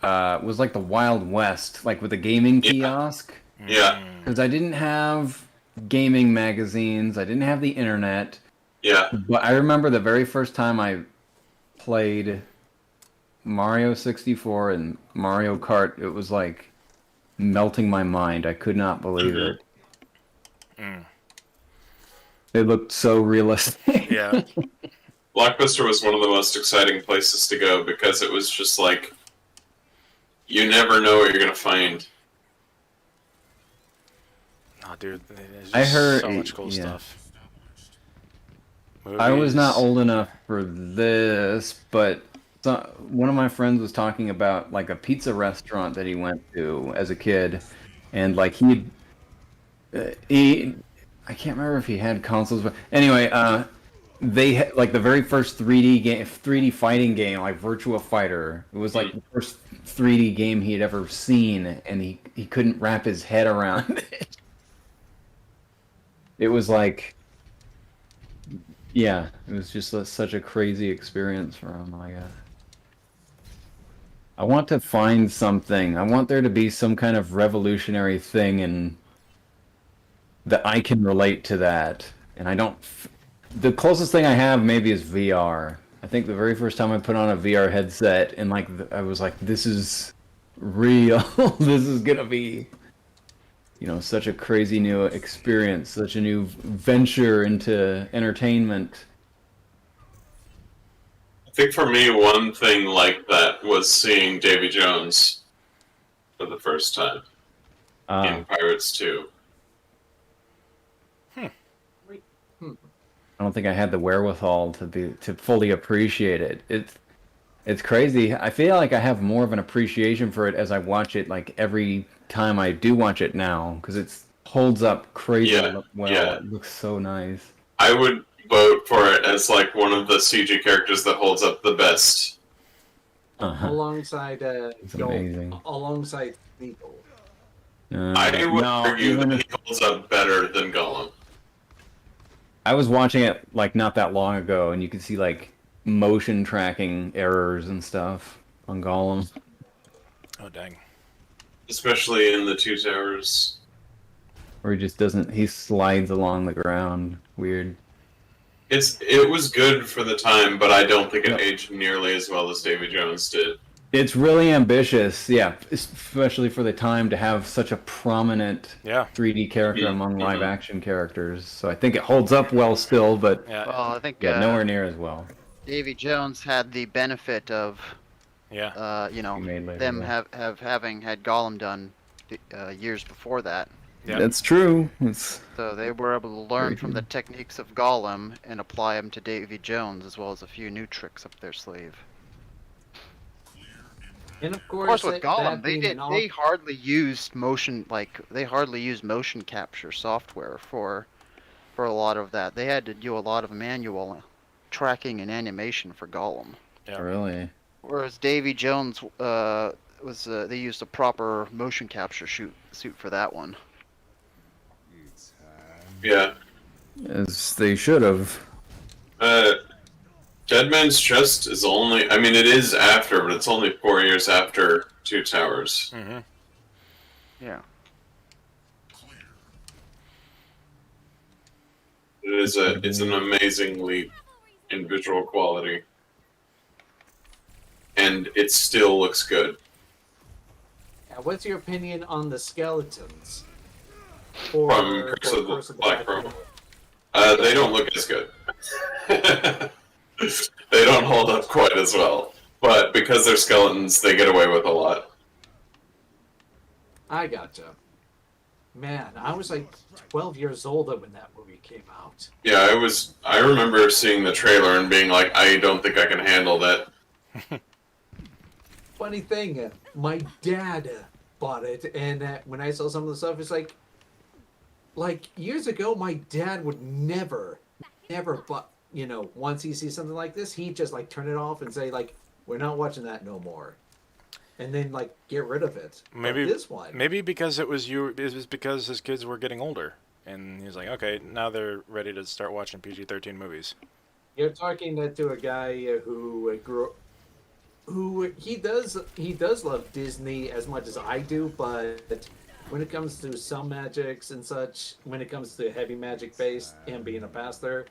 was like the Wild West, like with the gaming kiosk. Yeah, Because I didn't have gaming magazines, I didn't have the internet. yeah. But I remember the very first time I played Mario 64 and Mario Kart, it was like melting my mind. I could not believe it. Mm. They looked so realistic. Yeah. Blockbuster was one of the most exciting places to go because it was just like you never know what you're gonna find. Oh, dude, there's I just heard- so much cool yeah. stuff. I was not Movies. old enough for this, but one of my friends was talking about like a pizza restaurant that he went to as a kid, and like he I can't remember if he had consoles, but anyway, they had like the very first 3D fighting game, like Virtua Fighter. It was like the first 3D game he had ever seen, and he couldn't wrap his head around it. It was like, yeah, it was just such a crazy experience for him, I guess. I want to find something. I want there to be some kind of revolutionary thing and that I can relate to that. And I don't. The closest thing I have maybe is VR. I think the very first time I put on a VR headset and like I was like, this is real. This is gonna be, such a crazy new experience, such a new venture into entertainment. I think for me, one thing like that was seeing Davy Jones for the first time in Pirates 2. I don't think I had the wherewithal to fully appreciate it. It's crazy. I feel like I have more of an appreciation for it as I watch it, like every time I do watch it now, because it holds up crazy well. Yeah. It looks so nice. I would vote for it as like one of the CG characters that holds up the best. Alongside amazing. Alongside Smeagol. I would argue that he holds up better than Gollum. I was watching it like not that long ago, and you could see like motion tracking errors and stuff on Gollum. Oh dang! Especially in the Two Towers, where he just doesn't. He slides along the ground. Weird. It was good for the time, but I don't think it aged nearly as well as Davy Jones did. It's really ambitious, yeah, especially for the time to have such a prominent 3D character among live-action characters. So I think it holds up well still, but well, I think nowhere near as well. Davy Jones had the benefit of, them having had Gollum done years before that. Yeah. That's true. So they were able to learn from the techniques of Gollum and apply them to Davy Jones, as well as a few new tricks up their sleeve. And of course with Gollum, they hardly used motion capture software for a lot of that. They had to do a lot of manual tracking and animation for Gollum. Yeah. Really? Whereas Davy Jones they used a proper motion capture suit for that one. Yeah. As they should have. Dead Man's Chest is only... I mean, it is after, but it's only 4 years after Two Towers. Mm-hmm. Yeah. It's an amazing leap in visual quality. And it still looks good. What's your opinion on the skeletons? From Curse of the Black Pearl. They don't look as good. They don't hold up quite as well. But because they're skeletons, they get away with a lot. I gotcha. Man, I was like 12 years old when that movie came out. Yeah, I remember seeing the trailer and being like, I don't think I can handle that. Funny thing, my dad bought it, and when I saw some of the stuff, it's like years ago, my dad would never, but once he sees something like this, he'd just like turn it off and say like, we're not watching that no more. And then like get rid of it. Maybe but this one. Maybe because it was because his kids were getting older, and he's like, okay, now they're ready to start watching PG-13 movies. You're talking to a guy who he does love Disney as much as I do, but when it comes to some magics and such, when it comes to heavy magic based and being a pastor,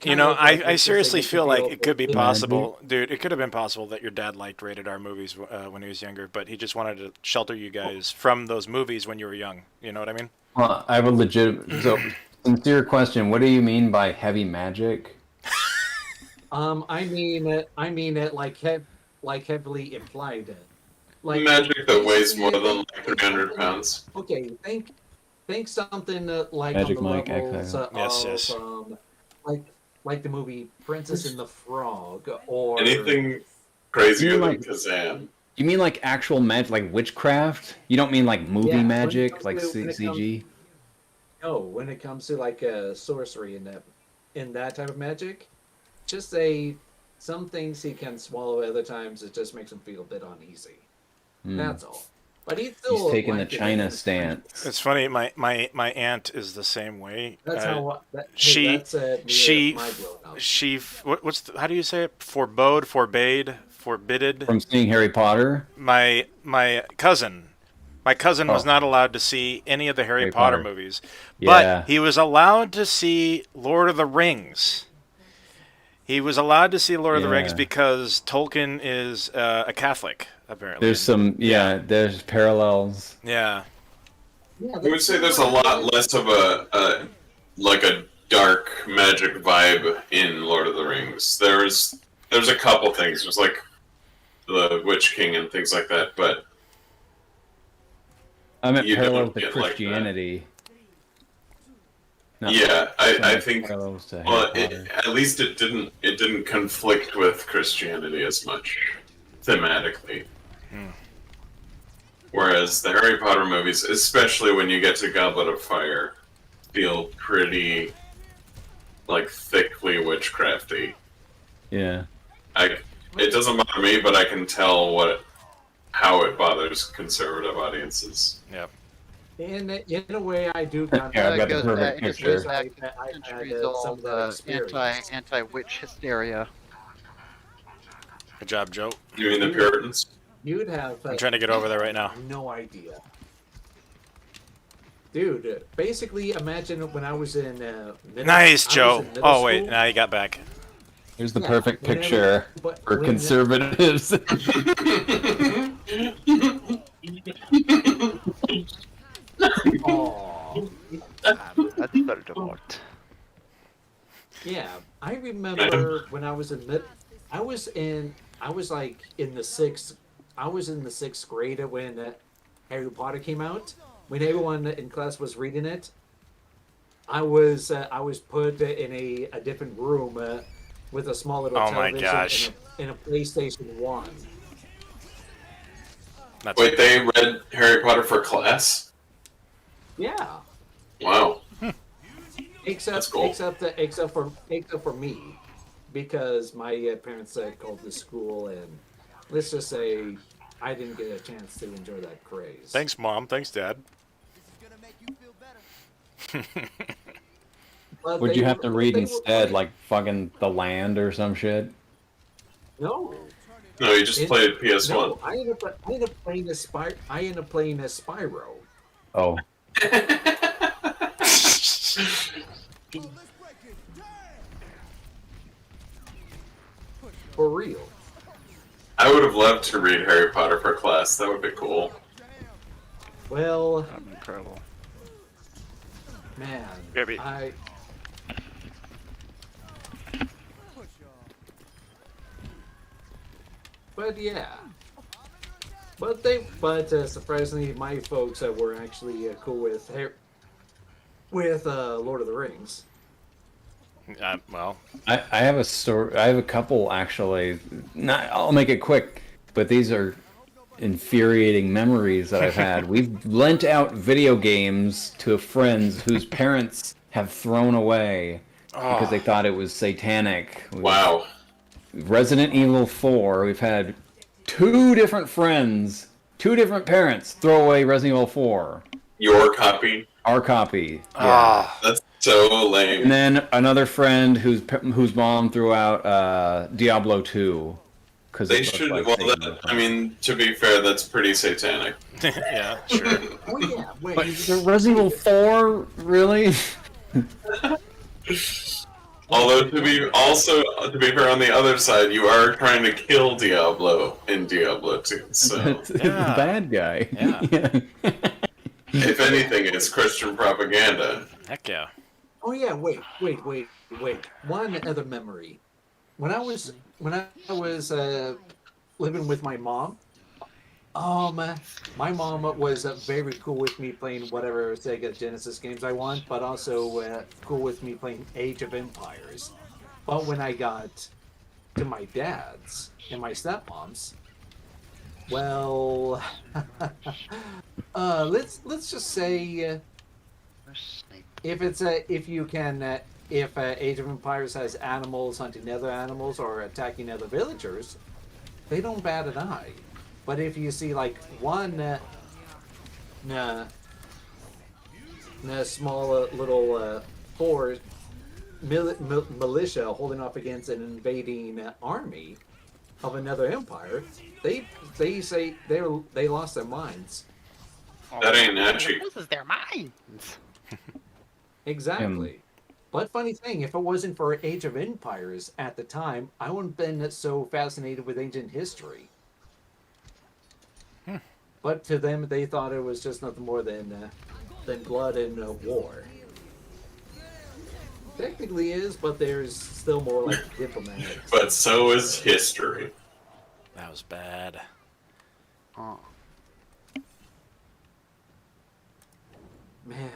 You know, I it's just seriously like feel like it could be Yeah. possible, dude. It could have been possible that your dad liked rated R movies when he was younger, but he just wanted to shelter you guys from those movies when you were young. You know what I mean? Well, I have a legit, so sincere question. What do you mean by heavy magic? I mean it like heavily implied. Like Magic that weighs more basically, than like 300 pounds. Okay, think something like Magic on the Mike, levels Yes. of like the movie Princess and the Frog or Anything crazier You than like- Kazam. You mean like actual magic, like witchcraft? You don't mean like movie Yeah, when it magic, comes like to- when it comes- CG? No, when it comes to like sorcery and that type of magic, just say some things he can swallow. Other times it just makes him feel a bit uneasy. Hmm. That's all. But he's still He's taking the like, China stance. It's funny. My aunt is the same way. That's how. she- That's me she- my blow now. How do you say it? Forbade, forbidded. From seeing Harry Potter? My cousin was Oh. not allowed to see any of the Harry Harry Potter Potter. movies, Yeah. but he was allowed to see Lord of the Rings. He was allowed to see Lord of the Rings Yeah. because Tolkien is a Catholic, apparently. There's parallels. Yeah. Yeah, I would say there's a lot less of a dark magic vibe in Lord of the Rings. There's a couple things. There's like the Witch King and things like that, but I meant You parallel don't to get like that. Christianity. Not yeah, so I much think parallels to Harry well, Potter. at least it didn't conflict with Christianity as much thematically. Whereas the Harry Potter movies, especially when you get to Goblet of Fire, feel pretty like thickly witchcrafty. Yeah. It doesn't bother me, but I can tell how it bothers conservative audiences. Yep. In a way, I do kind Yeah, I've of. got the goes perfect back, picture. goes back to I centuries had some old of that experience. anti-witch hysteria. Good job, Joe. You mean the Puritans? You'd have. I'm trying to get over there right now. No idea. Dude, basically, imagine when I was in. Nice, Joe. middle Oh wait, school. now you got back. Here's the Yeah, perfect whenever- picture but for when- conservatives. Aw. That's Voldemort. Yeah, I remember when I was I was like in the sixth. I was in the sixth grade when Harry Potter came out. When everyone in class was reading it, I was put in a different room with a small little Oh my television gosh. and a PlayStation 1. That's Wait, they read Harry Potter for class? Yeah, Wow. except cool. except for me, because my parents called the school, and let's just say I didn't get a chance to enjoy that craze. Thanks, Mom. Thanks, Dad. But Would they you were- have to but read they were instead, fine. like fucking The Land or some shit? No. No, you just played PS1. No, I ended up playing as Spyro. Oh, For real. I would have loved to read Harry Potter for class. That would be cool. Well, That'd be incredible. man, Maybe. But yeah. But surprisingly, my folks were actually cool with Lord of the Rings. Well, I have a story. I have a couple actually. Not, I'll make it quick, but these are infuriating memories that I've had. We've lent out video games to friends whose parents have thrown away because they thought it was satanic. Wow. Resident Evil 4. We've had two different friends, two different parents throw away Resident Evil 4. Your copy? Our copy. Yeah. That's so lame. And then another friend whose mom threw out Diablo 2 because They should. I mean, to be fair, that's pretty satanic. yeah, sure. Oh yeah, wait. But the Resident Evil 4, really? Although to be fair, on the other side, you are trying to kill Diablo in Diablo 2. So It's the bad guy. Yeah. if anything, it's Christian propaganda. Heck yeah. Oh yeah, wait. One other memory. When I was living with my mom, my mom was very cool with me playing whatever Sega Genesis games I want, but also cool with me playing Age of Empires. But when I got to my dad's and my stepmom's, well, let's just say if Age of Empires has animals hunting other animals or attacking other villagers, they don't bat an eye. But if you see like one small little force militia holding off against an invading army of another empire, they say they lost their minds. That ain't natural. Loses their minds. Exactly. But funny thing, if it wasn't for Age of Empires at the time, I wouldn't have been so fascinated with ancient history. But to them, they thought it was just nothing more than blood and war. Technically is, but there's still more like diplomatic. But so is history. That was bad. Oh. Man.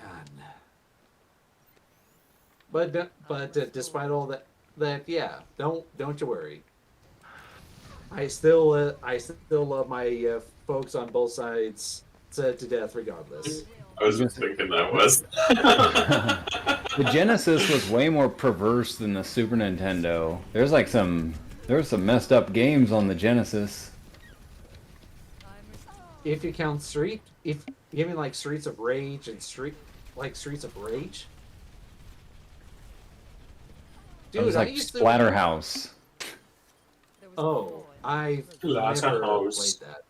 But despite all that yeah, don't you worry. I still love my folks on both sides to death regardless. I was just thinking that was. The Genesis was way more perverse than the Super Nintendo. There were some messed up games on the Genesis. If you count if you mean like Streets of Rage and Streets of Rage. Dude, it was like Splatterhouse. Oh, I've never played that.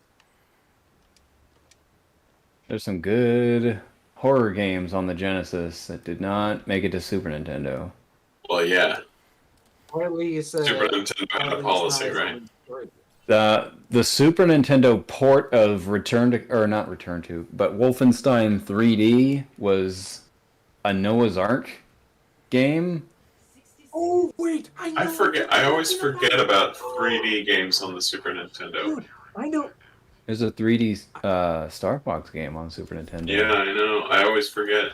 There's some good horror games on the Genesis that did not make it to Super Nintendo. Well, yeah. Or at least Super Nintendo had a policy, right? The Super Nintendo port of but Wolfenstein 3D was a Noah's Ark game. Oh wait, I forget. I always forget about 3D games on the Super Nintendo. Dude, I know. There's a 3D Star Fox game on Super Nintendo. Yeah, I know. I always forget.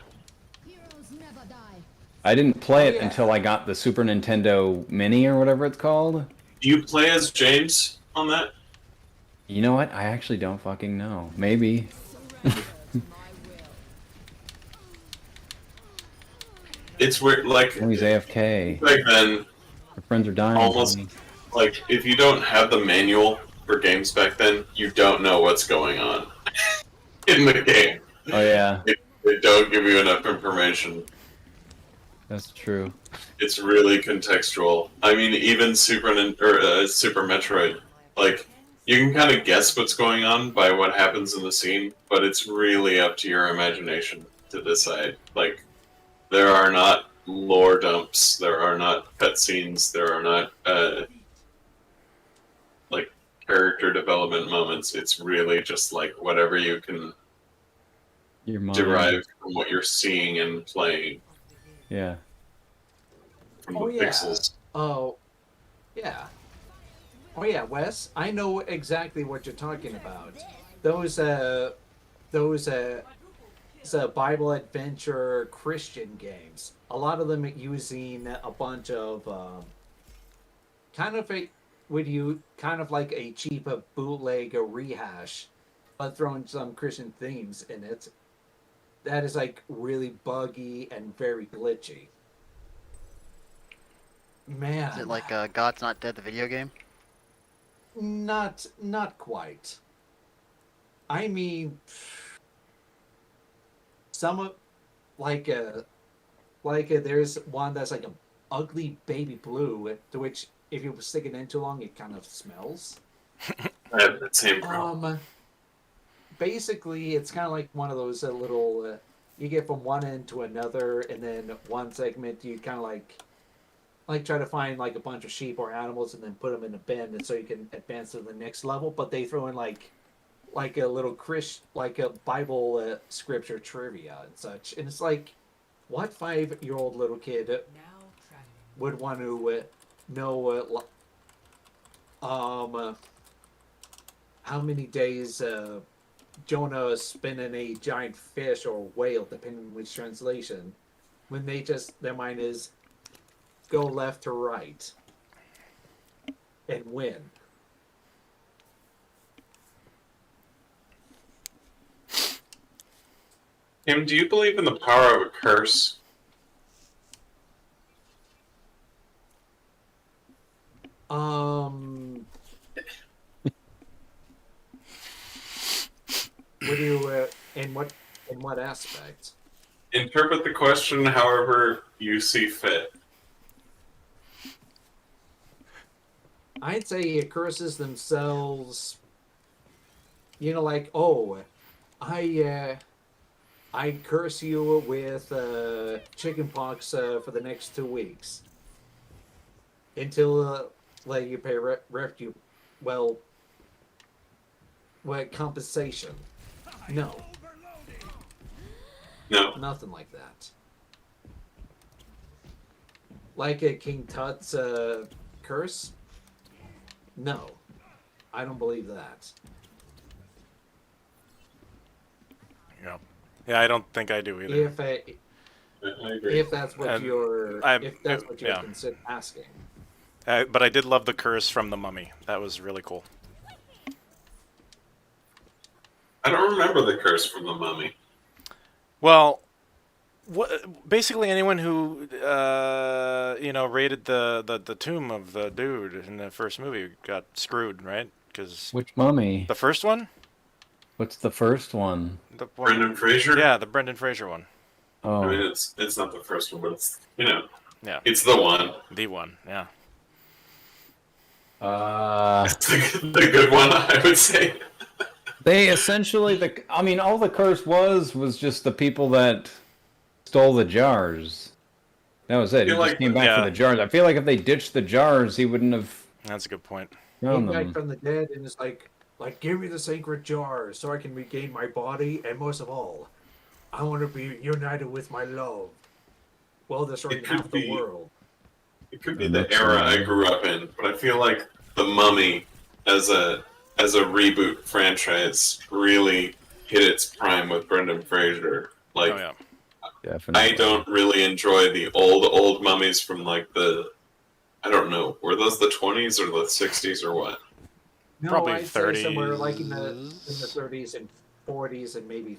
I didn't play it until I got the Super Nintendo Mini or whatever it's called. Do you play as James on that? You know what? I actually don't fucking know. Maybe. It's weird, like... He's AFK. Back then... Our friends are dying. Almost, like, if you don't have the manual for games back then, you don't know what's going on in the game. Oh, yeah. They don't give you enough information. That's true. It's really contextual. I mean, even Super Metroid, like, you can kind of guess what's going on by what happens in the scene, but it's really up to your imagination to decide. Like, there are not lore dumps, there are not cutscenes, there are not, like, character development moments. It's really just, like, whatever you can derive from what you're seeing and playing. Yeah. From the pixels. Oh, yeah. Oh yeah, Wes. I know exactly what you're talking about. Those Bible adventure Christian games. A lot of them using a bunch of kind of like a cheap bootleg or rehash, but throwing some Christian themes in it. That is like really buggy and very glitchy. Man. Is it like God's Not Dead, the video game? Not quite. I mean, some of there's one that's like a ugly baby blue, to which if you stick it in too long, it kind of smells. I have the same problem. Basically, it's kind of like one of those little you get from one end to another, and then one segment you kind of like like try to find like a bunch of sheep or animals and then put them in a bin, and so you can advance to the next level. But they throw in like a little like a Bible scripture trivia and such, and it's like, what 5-year-old little kid would want to know how many days Jonah spent in a giant fish or whale, depending on which translation, when they just, their mind is go left to right and win. Tim, do you believe in the power of a curse? What do you in what aspect? Interpret the question however you see fit. I'd say curses themselves, like, oh, I curse you with chicken pox for the next 2 weeks until like you pay refuge. Well, what compensation? No, nothing like that. Like a King Tut's curse? No, I don't believe that. Yeah. Yeah, I don't think I do either. If that's what you're asking. But I did love the curse from the Mummy. That was really cool. I don't remember the curse from the Mummy. Well, basically anyone who raided the tomb of the dude in the first movie got screwed, right? Because which Mummy? The first one? What's the first one? The one, Brendan Fraser? Yeah, the Brendan Fraser one. Oh. I mean, it's not the first one, but it's, yeah, it's the one. The one, yeah. It's the good one, I would say. They essentially, all the curse was just the people that stole the jars. That was it. He just came back for the jars. I feel like if they ditched the jars, he wouldn't have. That's a good point. He came back from the dead and it's like, give me the sacred jars so I can regain my body, and most of all, I want to be united with my love. Well, destroying half the world. It could be the era I grew up in, but I feel like The Mummy as a reboot franchise really hit its prime with Brendan Fraser. Like, oh, yeah. Definitely. I don't really enjoy the old mummies from like I don't know, were those the 20s or the 60s or what? No, Probably I'd 30s. say somewhere like in the 30s and 40s and maybe.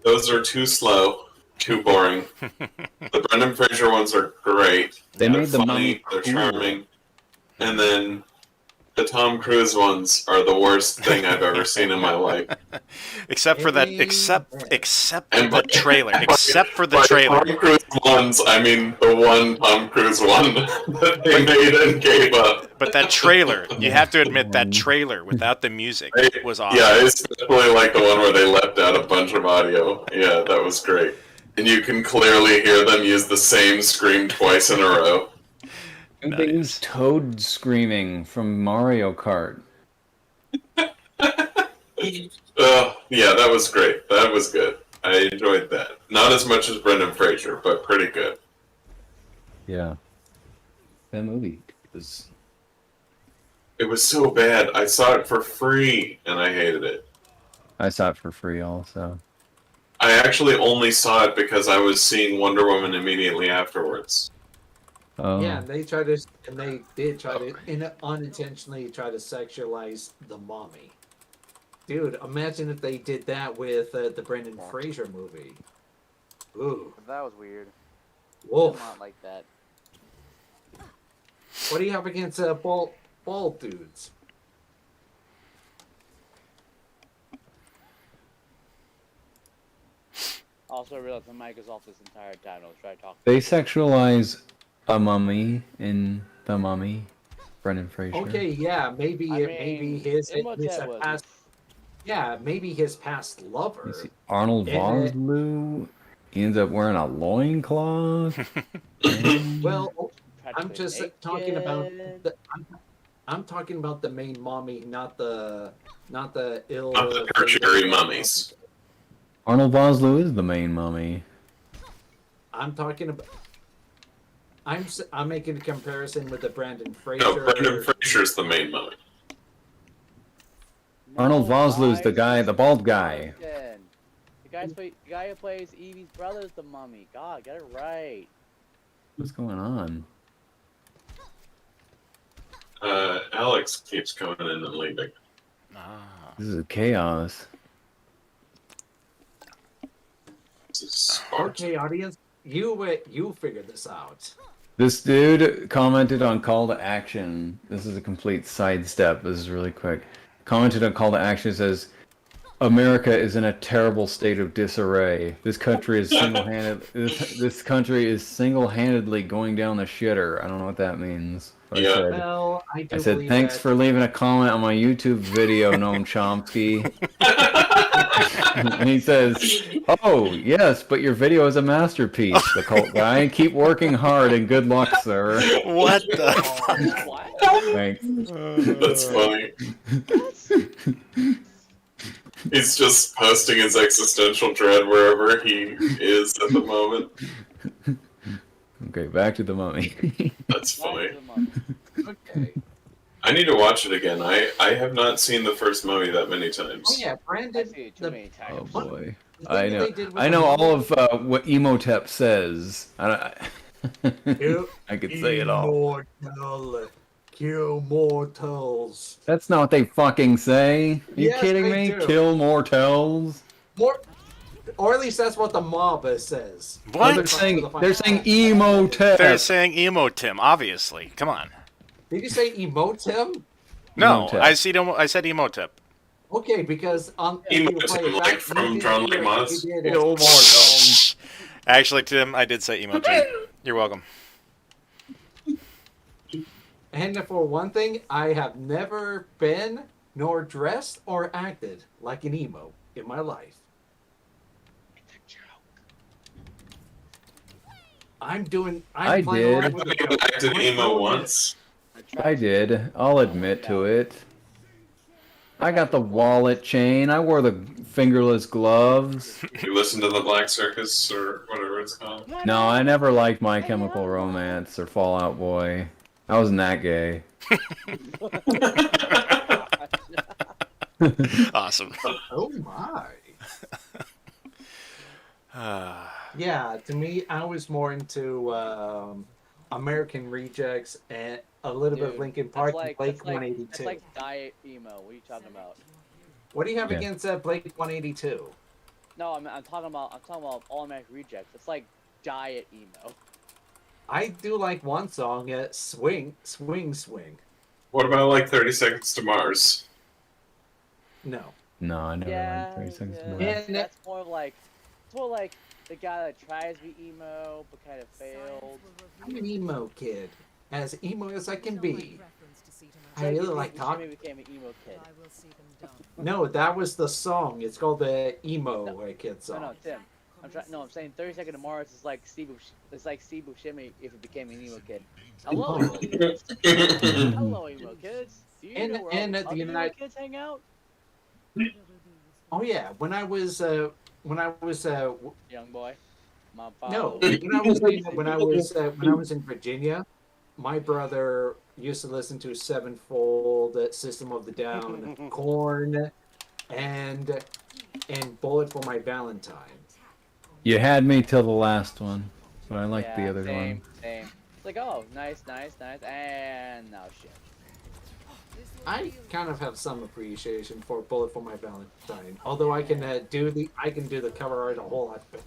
Those are too slow, too boring. The Brendan Fraser ones are great. They made the funny, Mummy they're cool. charming. And then the Tom Cruise ones are the worst thing I've ever seen in my life. Except for that, except for the trailer. Except for the trailer. Tom Cruise ones, I mean the one Tom Cruise one that they made and gave up. But that trailer, you have to admit, that trailer without the music was awesome. Yeah, especially like the one where they left out a bunch of audio. Yeah, that was great. And you can clearly hear them use the same scream twice in a row. And they used Toad screaming from Mario Kart. Yeah, that was great. That was good. I enjoyed that. Not as much as Brendan Fraser, but pretty good. Yeah. That movie was... It was so bad. I saw it for free, and I hated it. I saw it for free also. I actually only saw it because I was seeing Wonder Woman immediately afterwards. Oh. Yeah, they did try to unintentionally try to sexualize the Mummy. Dude, imagine if they did that with the Brendan Fraser movie. Ooh. That was weird. Wolf. Not like that. What do you have against bald dudes? Also, I realized the mic is off this entire time. I was trying to talk. They sexualize a mummy in The Mummy, Brendan Fraser. Okay, yeah, maybe his past. Yeah, maybe his past lover. You see Arnold Vosloo, he ends up wearing a loincloth. Well, I'm just talking about I'm talking about the main mommy, not the ill. Not the tertiary mummies. Arnold Vosloo is the main mummy. I'm talking about. I'm making a comparison with the Brandon Fraser. No, Brendan Fraser's the main mummy. Arnold Vosloo's the guy, the bald guy. The guy who plays Evie's brother's the mummy. God, get it right. What's going on? Alex keeps coming in and leaving. This is chaos. Okay, audience, you figure this out. This dude commented on call to action. This is a complete sidestep. This is really quick. Commented on call to action, says, America is in a terrible state of disarray. This country is this country is single-handedly going down the shitter. I don't know what that means. But Yeah. I said thanks for leaving a comment on my YouTube video, Noam Chomsky. And he says, oh, yes, but your video is a masterpiece, the cult guy. Keep working hard and good luck, sir. What the fuck? Thanks. That's funny. He's just posting his existential dread wherever he is at the moment. Okay, back to the mummy. That's funny. Okay. I need to watch it again. I have not seen the first Mummy that many times. Oh yeah, Brandon. Oh boy, I know all of what Emotep says. I could say it all. Kill mortals. That's not what they fucking say. Are you Yes, kidding they me? do. Kill mortals. Or at least that's what the mob says. What? They're saying Emotep. They're saying Emotim, obviously. Come on. Did you say emotim? No, Emotep. I said Emotep. Okay, because Emotim, like from Drawn Like Moths? Kill mortals. Actually, Tim, I did say Emotim. You're welcome. And for one thing, I have never been, nor dressed, or acted like an emo in my life. I'm playing did. around with I acted emo once. I did. I'll admit to it. I got the wallet chain. I wore the fingerless gloves. You listen to the Black Circus or whatever it's called. No, I never liked My Chemical Romance or Fall Out Boy. I wasn't that gay. Awesome. Oh my. Yeah, to me, I was more into American Rejects and a little bit of Linkin Park and Blake 182. It's like diet emo. What are you talking about? What do you have against Blake 182? No, I'm talking about All American Rejects. It's like diet emo. I do like one song, Swing, Swing, Swing. What about like 30 Seconds to Mars? No. No, I never liked 30 Seconds to Mars. That's more like the guy that tries to be emo but kind of failed. I'm an emo kid, as emo as I can be. So I really like Tommy talking. became an emo kid. No, that was the song. It's called the emo kid song. No, Tim. I'm saying 30 Seconds to Mars is like Steve Buscemi if he became an emo kid. Hello, emo kids. Hello, emo kids. Do you know where all the emo kids hang out? Oh yeah, when I was young boy. No, when I was in Virginia, my brother used to listen to Sevenfold, System of the Down, Korn, and Bullet for My Valentine. You had me till the last one, but I liked the other one. Same. It's like, oh, nice, and now shit. I kind of have some appreciation for Bullet for My Valentine, although I can do the cover art a whole lot better.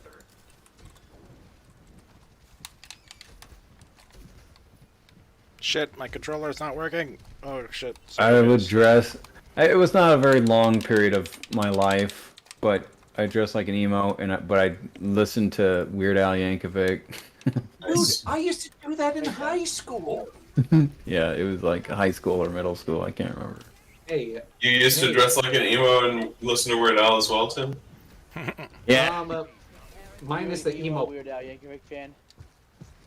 Shit, my controller's not working. Oh shit. I would dress. It was not a very long period of my life, but I dressed like an emo, but I listened to Weird Al Yankovic. Dude, I used to do that in high school. Yeah, it was like high school or middle school. I can't remember. Hey, You used to dress like an emo and listen to Weird Al as well, Tim? Yeah. Minus the emo. Weird Al Yankovic fan.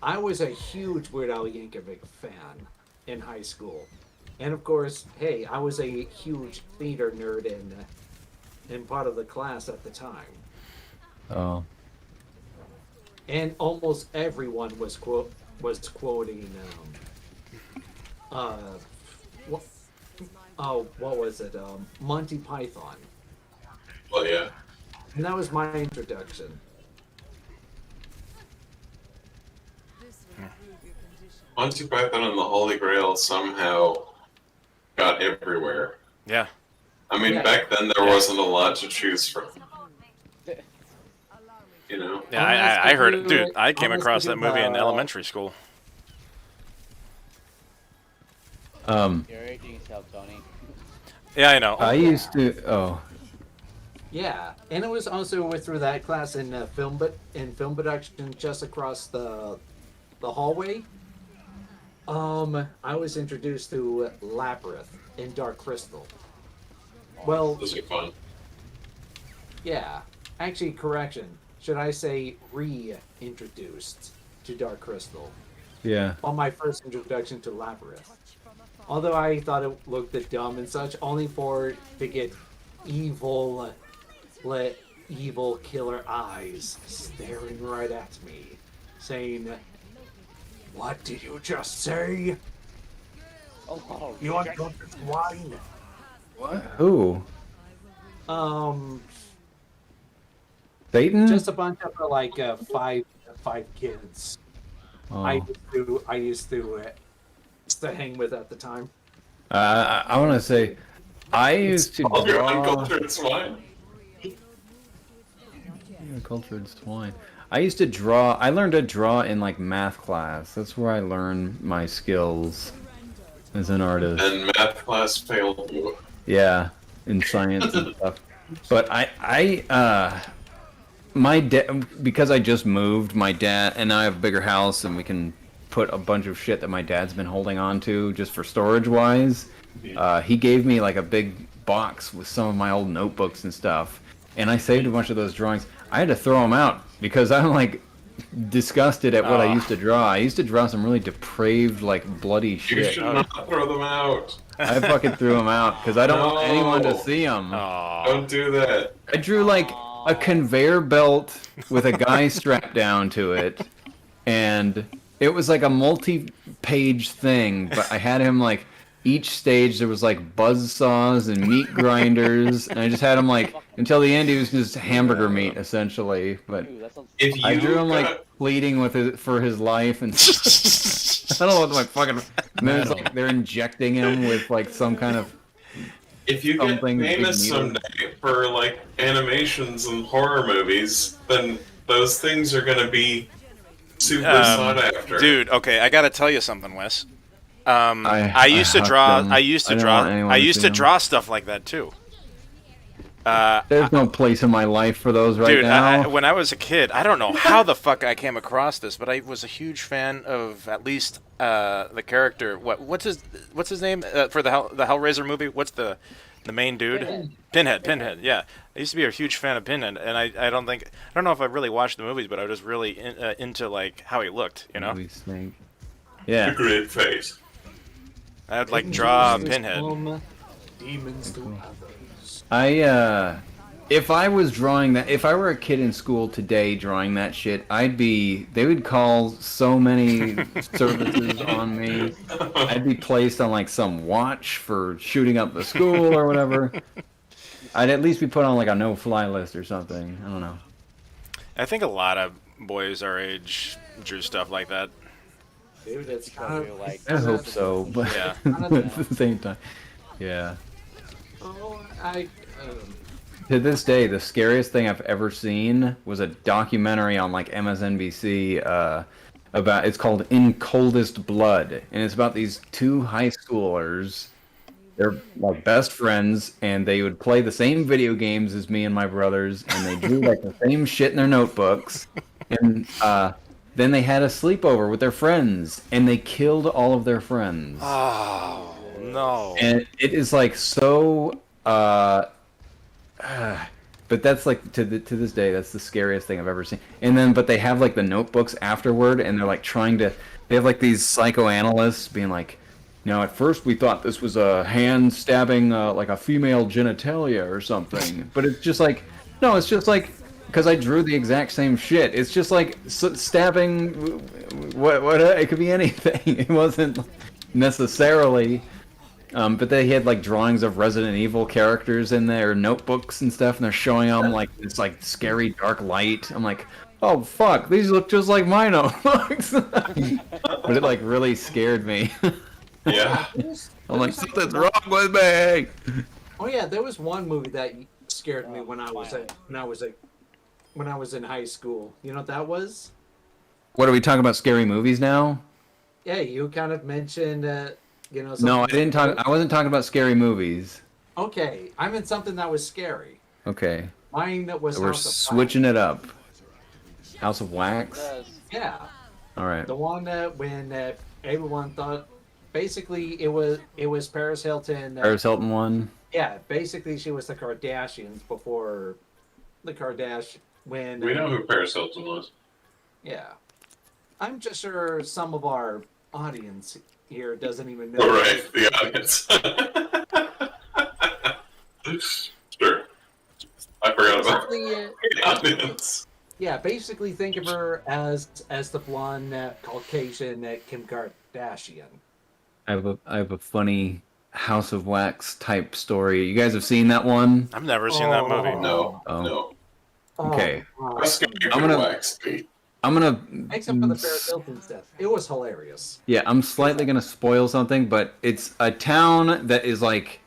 I was a huge Weird Al Yankovic fan in high school, and of course, hey, I was a huge theater nerd in part of the class at the time, Oh. and almost everyone was quoting uh what what was it, Monty Python, Well, yeah. and that was my introduction. Monty Python and the Holy Grail somehow got everywhere. Yeah. I mean, Yeah. back then there wasn't a lot to choose from. You know? Yeah, I heard it. Dude, I came honest across with that you, movie in elementary school. You're aging yourself, Tony. Yeah, I know. I used to. Oh. Yeah, and it was also through that class in film production just across the hallway. I was introduced to Labyrinth in Dark Crystal. Well, Those are fun. yeah, actually, correction. Should I say reintroduced to Dark Crystal Yeah. on my first introduction to Labyrinth? Although I thought it looked dumb and such, only to get evil killer eyes staring right at me, saying, "What did you just say? Oh, You want wine?" What? Who? Satan? Just a bunch of like five kids. Oh. I used to hang with at the time. I want to say, I used to All your draw. uncultured swine. Cultured swine. I used to draw. I learned to draw in like math class. That's where I learned my skills as an artist. And math class failed you. Yeah, in science and stuff. But my dad, because I just moved, my dad and I have a bigger house, and we can put a bunch of shit that my dad's been holding on to just for storage wise. He gave me like a big box with some of my old notebooks and stuff, and I saved a bunch of those drawings. I had to throw them out because I'm like disgusted at what I used to draw. I used to draw some really depraved, like bloody You shit. should not throw them out. I fucking threw them out because I don't want anyone to No. see them. Don't do that. I drew like a conveyor belt with a guy strapped down to it, and it was like a multi-page thing, but I had him like each stage there was like buzz saws and meat grinders, and I just had him like until the end he was just hamburger meat essentially. But Dude, that sounds If you I drew him got- like pleading for his life, and I don't know what my fucking. And then it's like they're injecting him with like some kind of. if you get something big famous needle. someday for like animations and horror movies, then those things are gonna be super sought after. Dude, okay, I gotta tell you something, Wes. I I used to hucked draw. them. I used to I don't draw. want anyone I to used see to them. draw stuff like that too. There's no place in my life for those right Dude, now. when I was a kid, I don't know how the fuck I came across this, but I was a huge fan of at least the character. What's his name for the Hellraiser movie? What's the main dude? Pinhead. Yeah, I used to be a huge fan of Pinhead, and I don't know if I really watched the movies, but I was really into like how he looked. You know, Movie snake. The Yeah. great face. I'd like draw Introduce Pinhead. demons to others. If I was drawing that, if I were a kid in school today drawing that shit, they would call so many services on me. I'd be placed on like some watch for shooting up the school or whatever. I'd at least be put on like a no-fly list or something. I don't know. I think a lot of boys our age drew stuff like that. Dude, it's because kind we of were like, I hope so, but Yeah. at the same time, yeah. oh, To this day, the scariest thing I've ever seen was a documentary on like MSNBC about. It's called In Coldest Blood, and it's about these two high schoolers. They're like best friends, and they would play the same video games as me and my brothers, and they drew like the same shit in their notebooks. And then they had a sleepover with their friends, and they killed all of their friends. Oh no! And it is like so. But but that's like to this day, that's the scariest thing I've ever seen. And then, but they have like the notebooks afterward, and they're like trying to. They have like these psychoanalysts being like, now at first we thought this was a hand stabbing like a female genitalia or something, but it's just like, no, it's just like because I drew the exact same shit. It's just like stabbing. What? It could be anything. It wasn't necessarily. But they had like drawings of Resident Evil characters in their notebooks and stuff, and they're showing them like this like scary dark light. I'm like, oh fuck, these look just like my notebooks. But it like really scared me. Yeah. I'm like, something's wrong with me. Oh yeah, there was one movie that scared me when I was in high school. You know what that was? What are we talking about? Scary movies now? Yeah, you kind of mentioned. No, I didn't talk. I wasn't talking about scary movies. Okay, I meant something that was scary. Okay. Mine was. So we're switching it up. House of Wax. Yeah. All right. The one when everyone thought, basically, it was Paris Hilton. Paris Hilton one. Yeah, basically, she was the Kardashians before the Kardashian. When we know who Paris Hilton was. Yeah, I'm just sure some of our audience here doesn't even know. Oh, right, the audience. Sure. I forgot about the audience. Yeah, basically think of her as the blonde Caucasian Kim Kardashian. I have a funny House of Wax type story. You guys have seen that one? I've never seen that movie. No. Oh. No. Okay. I'm gonna. Except for the Paris Hilton stuff, it was hilarious. Yeah, I'm slightly gonna spoil something, but it's a town that is like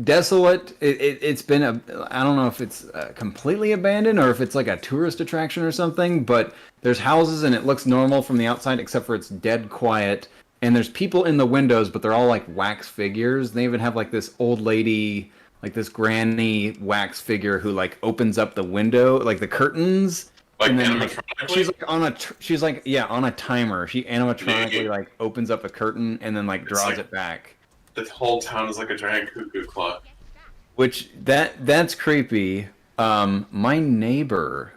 desolate. It's been I don't know if it's completely abandoned or if it's like a tourist attraction or something. But there's houses and it looks normal from the outside, except for it's dead quiet. And there's people in the windows, but they're all like wax figures. They even have like this old lady, like this granny wax figure who like opens up the window, like the curtains. Like and then, animatronically? she's like on a timer. She animatronically like opens up a curtain and then like draws it back. The whole town is like a giant cuckoo clock. Which that's creepy. My neighbor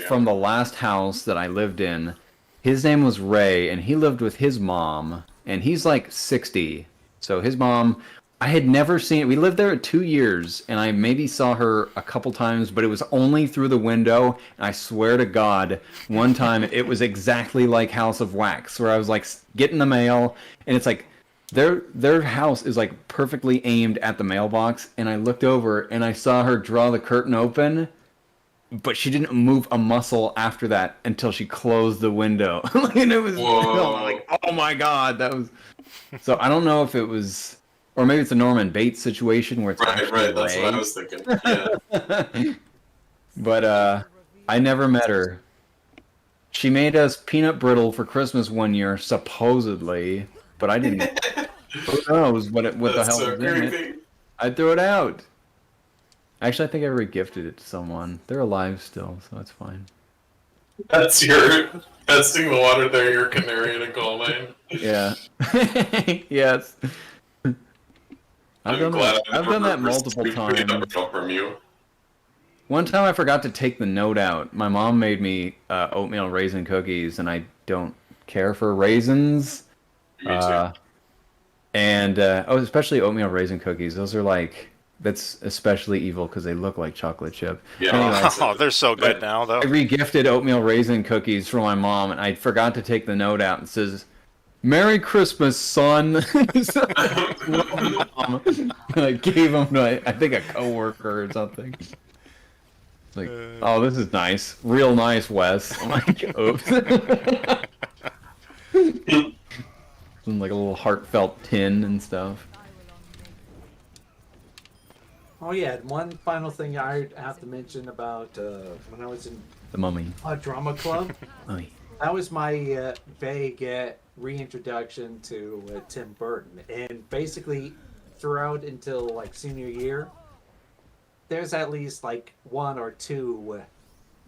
from the last house that I lived in, his name was Ray, and he lived with his mom, and he's like 60. So his mom, I had never seen. We lived there 2 years, and I maybe saw her a couple times, but it was only through the window. And I swear to God, one time it was exactly like House of Wax, where I was like getting the mail, and it's like their house is like perfectly aimed at the mailbox, and I looked over and I saw her draw the curtain open, but she didn't move a muscle after that until she closed the window. And it was like, oh my God, that was. So I don't know if it was. Or maybe it's a Norman Bates situation where it's right. That's what I was thinking. Yeah. But I never met her. She made us peanut brittle for Christmas one year, supposedly, but I didn't. Who knows what the hell was in it? I threw it out. Actually, I think I re-gifted it to someone. They're alive still, so it's fine. That's your testing the water there. Your canary in a coal mine. Yeah. Yes. I've done that multiple times. From you. One time I forgot to take the note out. My mom made me oatmeal raisin cookies, and I don't care for raisins. Me too. And especially oatmeal raisin cookies. Those are like, that's especially evil because they look like chocolate chip. Yeah. Anyway, Oh, they're so good now, though. I re-gifted oatmeal raisin cookies for my mom, and I forgot to take the note out. It says, "Merry Christmas, son." I gave them to, I think, a coworker or something. It's like, oh, this is nice. Real nice, Wes. I'm like, oops. And like a little heartfelt tin and stuff. Oh yeah, one final thing I have to mention about when I was in The Mummy. a drama club. Oh, yeah. That was my vague reintroduction to Tim Burton, and basically throughout until like senior year, there's at least like one or two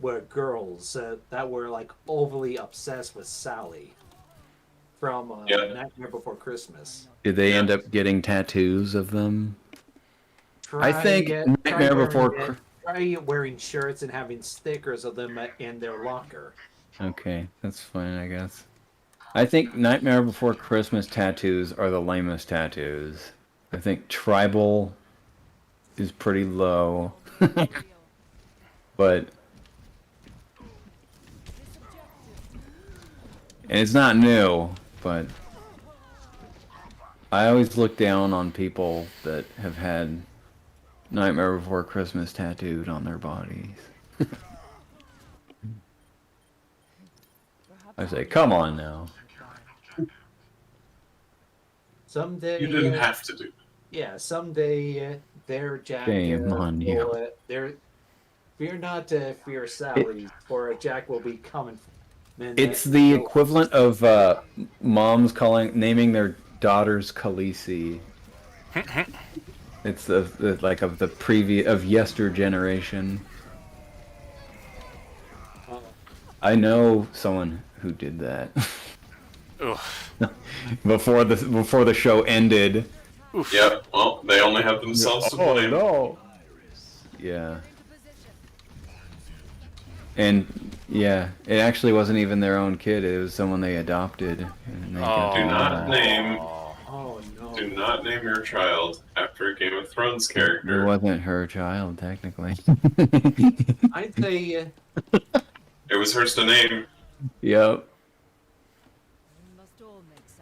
were girls that were like overly obsessed with Sally from Nightmare Before Christmas. Did they end up getting tattoos of them? I think Nightmare Before try wearing shirts and having stickers of them in their locker. Okay, that's fine, I guess. I think Nightmare Before Christmas tattoos are the lamest tattoos. I think tribal is pretty low. But and it's not new, but I always look down on people that have had Nightmare Before Christmas tattooed on their bodies. I say, come on now. Someday You didn't have to do it. Yeah, someday their Jack Shame on you. Fear not, fear Sally, for a Jack will be coming. It's the equivalent of moms naming their daughters Khaleesi. It's the like of the previous of yester generation. I know someone who did that. before the show ended. Oof. Yeah, well, they only have themselves to blame. No. Yeah. And yeah, it actually wasn't even their own kid. It was someone they adopted. And they got Do not name. Oh no! Do not name your child after a Game of Thrones character. It wasn't her child, technically. I'd say. It was hers to name. Yep.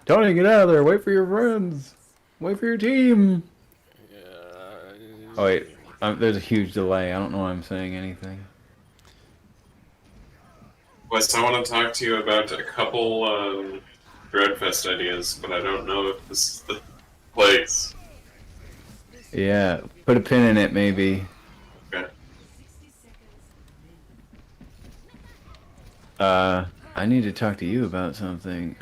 Tony, get out of there! Wait for your friends. Wait for your team. Oh wait, there's a huge delay. I don't know why I'm saying anything. Wes, I want to talk to you about a couple Dreadfest ideas, but I don't know if this is the place. Yeah, put a pin in it, maybe. Okay. I need to talk to you about something.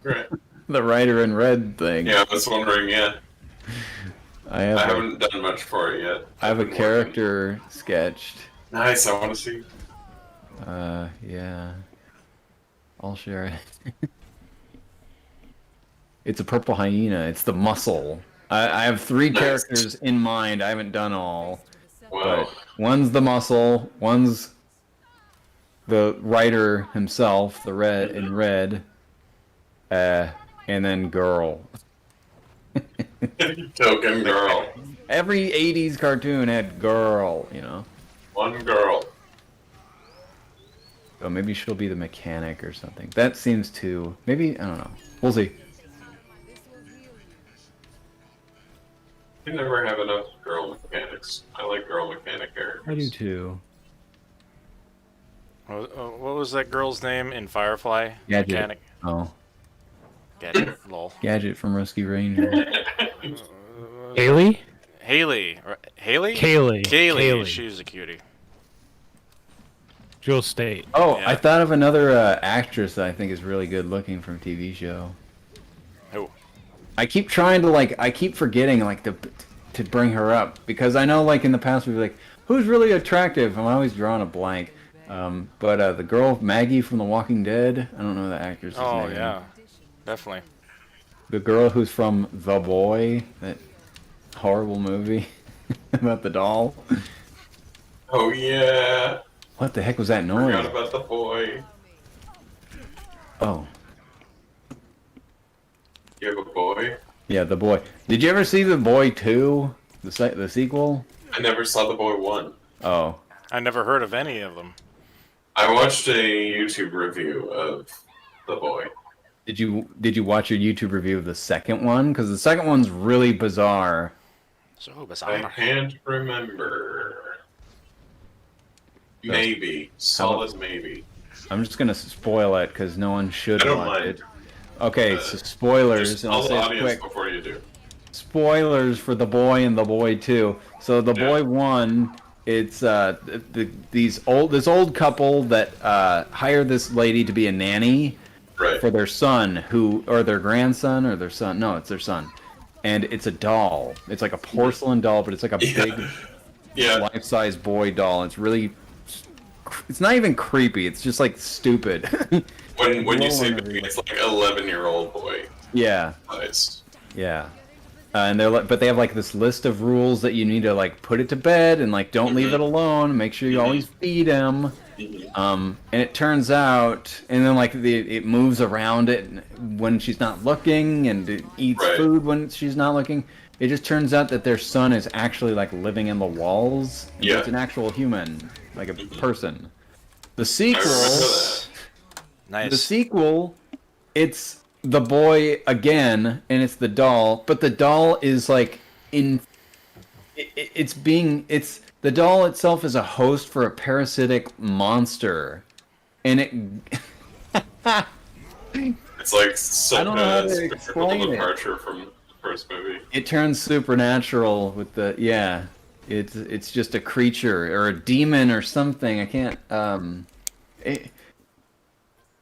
Right. The Rider in Red thing. Yeah, I was wondering, yeah. I haven't done much for it yet. I have a character sketched. Nice, I want to see. Yeah. I'll share it. It's a purple hyena. It's the muscle. I have 3 characters in mind. I haven't done all. Wow. But one's the muscle, one's the writer himself, the red in red, and then girl. Token girl. Every 80s cartoon had girl, you know. One girl. So maybe she'll be the mechanic or something. That seems too... Maybe, I don't know. We'll see. You never have enough girl mechanics. I like girl mechanic characters. I do too. What was that girl's name in Firefly? Gadget. Mechanic. Oh. Gadget. Lol. Gadget from Rescue Ranger. Haley? Haley. Haley? Kaylee. Kaylee. She's a cutie. Jewel State. Oh, Yeah. I thought of another actress that I think is really good looking from TV show. Who? I keep trying to I keep forgetting to bring her up because I know in the past we've who's really attractive. I'm always drawing a blank. But the girl Maggie from The Walking Dead. I don't know the actress's name. Oh yeah, definitely. The girl who's from The Boy, that horrible movie about the doll. Oh yeah. What the heck was that noise? Forgot about the boy. Oh. You have a boy? Yeah, The Boy. Did you ever see The Boy 2? The sequel? I never saw the boy 1. Oh. I never heard of any of them. I watched a YouTube review of the boy. Did you watch your YouTube review of the second one? Because the second one's really bizarre. So I bizarre. can't remember. Maybe. Solid maybe. I'm just gonna spoil it because no one should I don't watch mind. it. Okay, so spoilers, Just and I'll tell say the it audience quick. before you do. Spoilers for The Boy and The Boy 2. So The Boy 1, it's this old couple that hire this lady to be a nanny for their son, or their grandson, or their son. No, it's their son. And it's a doll. It's like a porcelain doll, but it's like a big life-size boy doll. It's really... It's not even creepy. It's just stupid. When you say big, it's 11-year-old boy. Yeah. Nice. Yeah. and they're like, but they have like this list of rules that you need to like put it to bed and like don't leave it alone. Make sure you always feed him. And it turns out, and then like it moves around it when she's not looking, and it eats food when she's not looking. It just turns out that their son is actually like living in the walls. And it's an actual human, like a person. The sequel, the sequel, it's the boy again, and it's the doll, but the doll is like the doll itself is a host for a parasitic monster, and it it's like such I don't know how a to explain departure from the first movie. It turns supernatural with the it's just a creature or a demon or something. I can't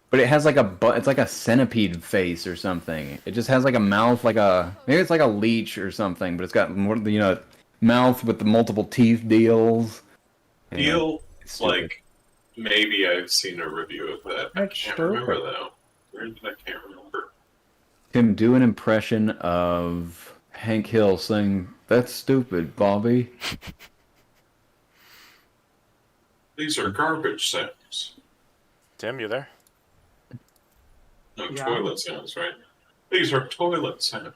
but it has like it's like a centipede face or something. It just has like a mouth, maybe it's like a leech or something, but it's got more, mouth with the multiple teeth deals. Like maybe I've seen a review of that. I can't remember though. I can't remember. Tim, do an impression of Hank Hill saying, "That's stupid, Bobby." These are garbage sounds. Tim, you there? No, toilet sounds, right? These are toilet sounds.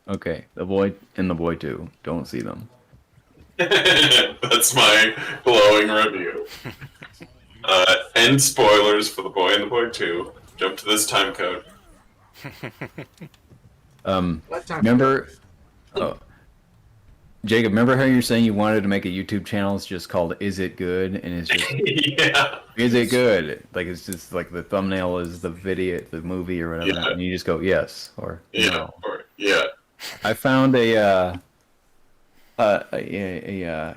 Okay, the boy and the boy 2. Don't see them. That's my glowing review. End spoilers for The Boy and the Boy 2. Jump to this time code. Remember... Oh. Jacob, remember how you're saying you wanted to make a YouTube channel? It's just called Is It Good? And it's just... Is it good? Like, it's just like the thumbnail is the video, the movie or whatever. And you just go, yes, or no. I found a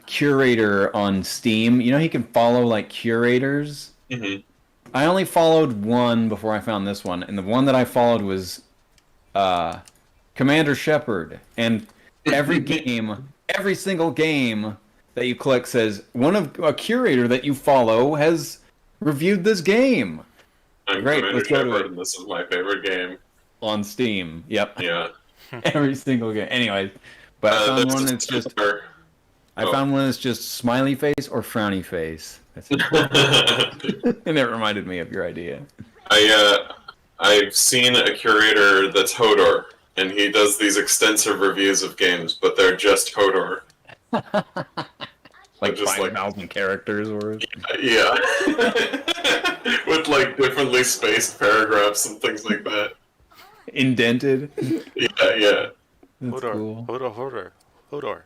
curator on Steam. You know, he can follow like curators. I only followed one before I found this one, and the one that I followed was Commander Shepard. And every single game that you click says a curator that you follow has reviewed this game. I'm Great, Commander let's go to Shepard, it. and this is my favorite game. On Steam, yep. Yeah. Every single game. Anyway, but I found one that's just... I found one that's just smiley face or frowny face. That's it. And it reminded me of your idea. I've seen a curator that's Hodor, and he does these extensive reviews of games, but they're just Hodor. Like just 5,000 characters or... Yeah. With like differently spaced paragraphs and things like that. Indented. Yeah. That's cool. Hodor.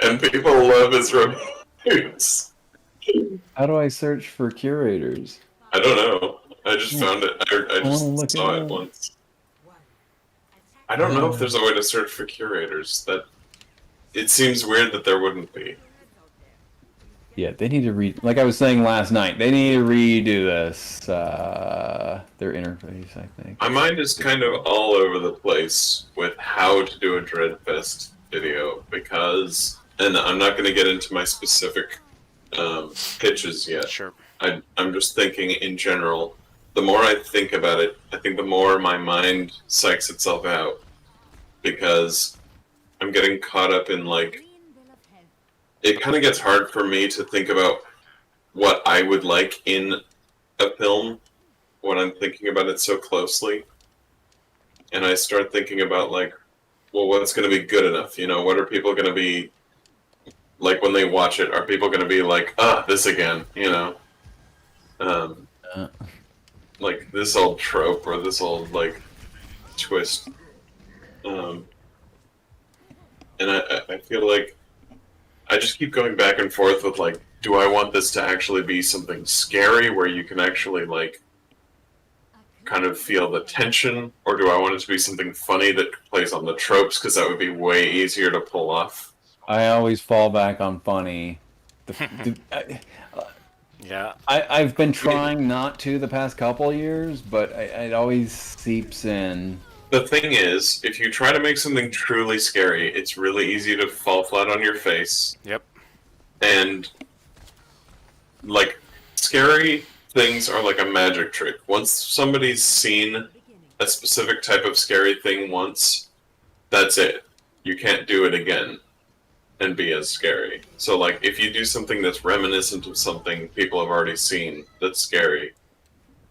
And people love his reviews. How do I search for curators? I don't know. I just found it. I just saw it once. I don't know if there's a way to search for curators. It seems weird that there wouldn't be. Yeah, they need to like I was saying last night, they need to redo this, their interface, I think. My mind is kind of all over the place with how to do a Dreadfest video because, and I'm not going to get into my specific pitches yet. Sure. I'm just thinking in general. The more I think about it, I think the more my mind psychs itself out because I'm getting caught up in like... It kind of gets hard for me to think about what I would like in a film when I'm thinking about it so closely. And I start thinking about, like, well, what's going to be good enough? You know, what are people going to be, like, when they watch it? Are people going to be like, this again, you know? Like, this old trope or this old, like, twist. And I feel like I just keep going back and forth with, like, do I want this to actually be something scary where you can actually, like, kind of feel the tension? Or do I want it to be something funny that plays on the tropes because that would be way easier to pull off? I always fall back on funny. Yeah. I've been trying not to the past couple years, but it always seeps in. The thing is, if you try to make something truly scary, it's really easy to fall flat on your face. Yep. And, like, scary things are like a magic trick. Once somebody's seen a specific type of scary thing once, that's it. You can't do it again and be as scary. So, like, if you do something that's reminiscent of something people have already seen that's scary,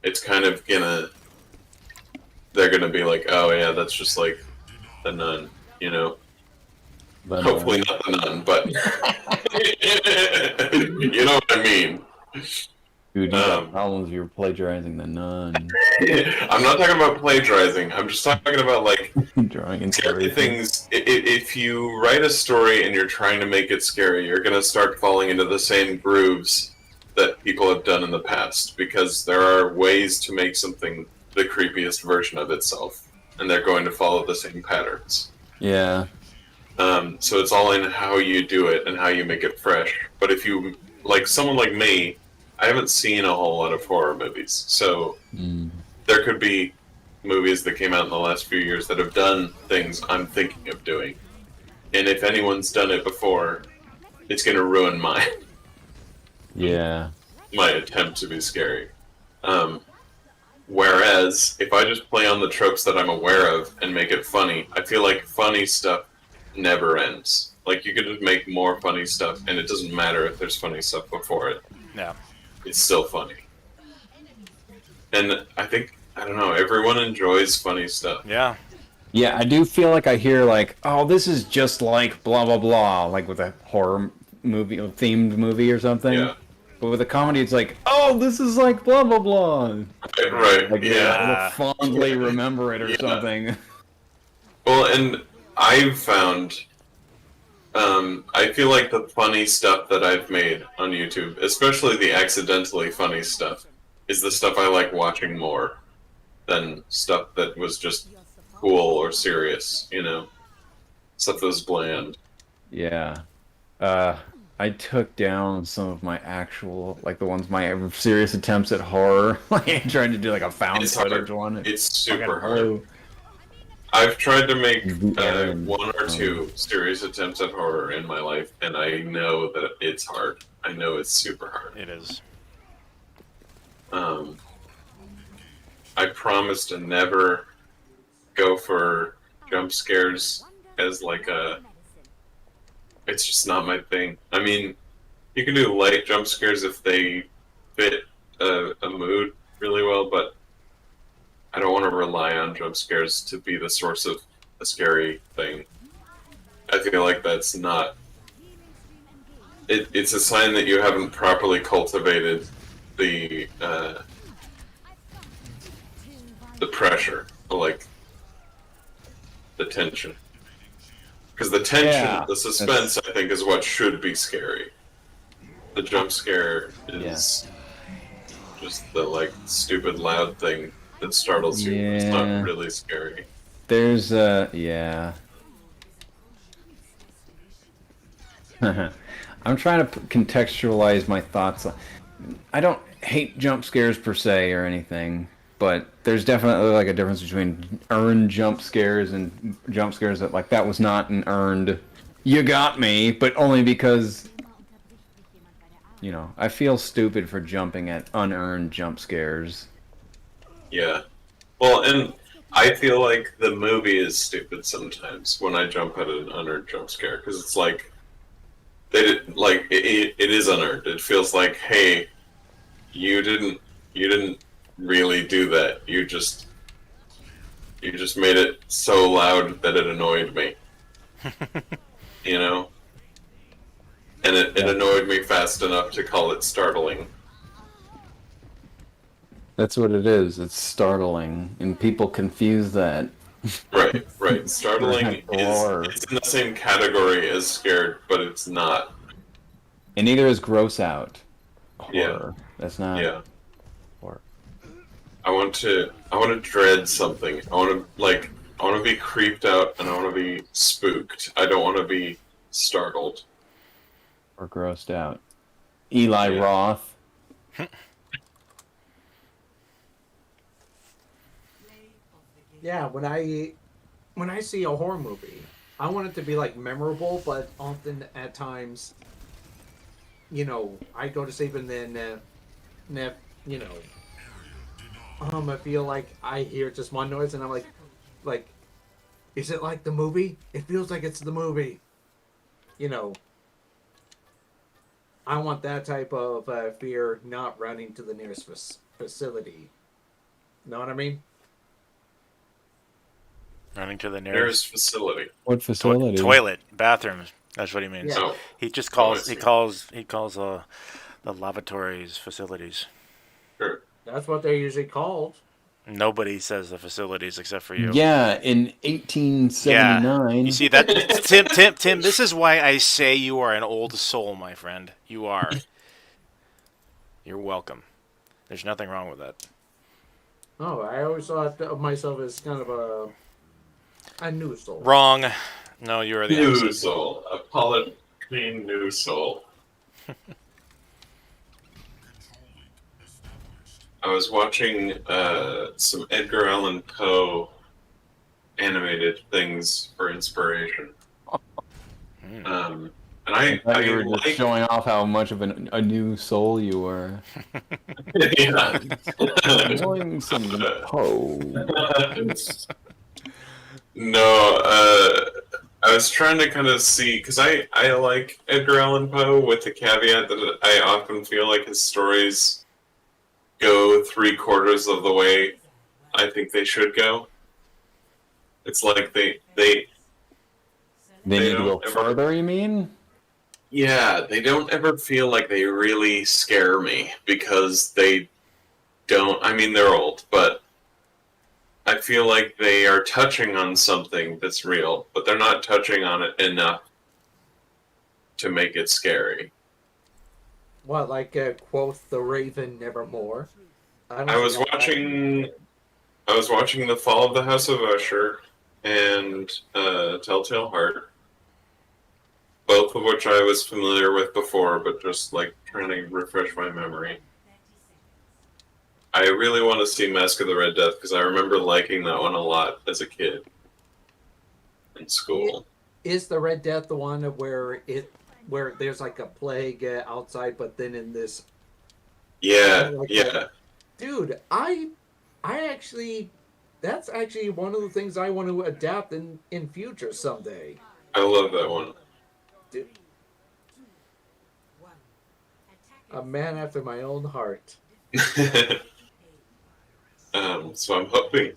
it's kind of gonna... They're gonna be like, oh yeah, that's just like The Nun, you know? But, Hopefully not The Nun, but... you know what I mean. Dude, you got problems. You're plagiarizing The Nun. I'm not talking about plagiarizing. I'm just talking about, like, drawing scary things. If you write a story and you're trying to make it scary, you're going to start falling into the same grooves that people have done in the past, because there are ways to make something the creepiest version of itself, and they're going to follow the same patterns. Yeah. So it's all in how you do it and how you make it fresh. But if you, like someone like me, I haven't seen a whole lot of horror movies, so there could be movies that came out in the last few years that have done things I'm thinking of doing. And if anyone's done it before, it's going to ruin my attempt to be scary. Whereas, if I just play on the tropes that I'm aware of and make it funny, I feel like funny stuff never ends. Like, you could just make more funny stuff, and it doesn't matter if there's funny stuff before it. Yeah. It's still funny. And I think, I don't know, everyone enjoys funny stuff. Yeah. Yeah, I do feel like I hear like, oh, this is just like blah blah blah, like with a horror movie, themed movie or something. Yeah. But with a comedy, it's like, oh, this is like blah blah blah. Right. Like, Yeah. I'll fondly remember it or something. Well, and I've found, I feel like the funny stuff that I've made on YouTube, especially the accidentally funny stuff, is the stuff I like watching more than stuff that was just cool or serious, you know? Stuff that was bland. Yeah. I took down some of my actual, like the ones, my serious attempts at horror. Like, I tried to do like a found footage one. It's super hard. I've tried to make one or two serious attempts at horror in my life, and I know that it's hard. I know it's super hard. It is. I promise to never go for jump scares as like a... It's just not my thing. I mean, you can do light jump scares if they fit a mood really well, but I don't want to rely on jump scares to be the source of a scary thing. I feel like that's not... It's a sign that you haven't properly cultivated the pressure, like the tension. Because the tension, the suspense, I think, is what should be scary. The jump scare is just the, like, stupid loud thing that startles you. It's not really scary. There's yeah. I'm trying to contextualize my thoughts. I don't hate jump scares per se or anything, but there's definitely like a difference between earned jump scares and jump scares that like that was not an earned "you got me," but only because, you know, I feel stupid for jumping at unearned jump scares. Yeah. Well, and I feel like the movie is stupid sometimes when I jump at an unearned jump scare, because it's like it is unearned. It feels like, hey, you didn't really do that. You just made it so loud that it annoyed me. You know? And it annoyed me fast enough to call it startling. That's what it is. It's startling, and people confuse that. Right. Startling is in the same category as scared, but it's not. And neither is gross out. Horror. Yeah. That's not. Yeah. Horror. I want to dread something. I want to be creeped out, and I want to be spooked. I don't want to be startled or grossed out. Eli Roth. Yeah, when I see a horror movie, I want it to be like memorable, but often at times, you know, I go to sleep and then, you know, I feel like I hear just one noise, and I'm like, is it like the movie? It feels like it's the movie. You know, I want that type of fear, not running to the nearest facility. Know what I mean? Running to the Nearest facility. What facility? toilet, bathroom. That's what he means. Yeah. Oh. He just Oh, I calls. see. He calls the lavatories facilities. Sure. That's what they're usually called. Nobody says the facilities except for you. Yeah, in 1879. You see that, Tim. This is why I say you are an old soul, my friend. You are. You're welcome. There's nothing wrong with that. Oh, I always thought of myself as kind of a new soul. Wrong. No, you are the New opposite. soul. A polyp clean new soul. I was watching some Edgar Allan Poe animated things for inspiration. And I thought you were like just showing off how much of a new soul you were. yeah. Enjoying some Poe. No, I was trying to kind of see because I like Edgar Allan Poe with the caveat that I often feel like his stories go 3/4 of the way I think they should go. It's like they They need to don't go ever- further, you mean? Yeah, they don't ever feel like they really scare me because they don't. I mean, they're old, but I feel like they are touching on something that's real, but they're not touching on it enough to make it scary. What, like quoth the Raven nevermore? I was watching The Fall of the House of Usher and Telltale Heart, both of which I was familiar with before, but just like trying to refresh my memory. I really want to see Mask of the Red Death because I remember liking that one a lot as a kid in school. Is the Red Death the one where there's like a plague outside, but then in this? Yeah, Like yeah. that. Dude, I actually, that's actually one of the things I want to adapt in future someday. I love that one. Dude. A man after my own heart. So I'm hoping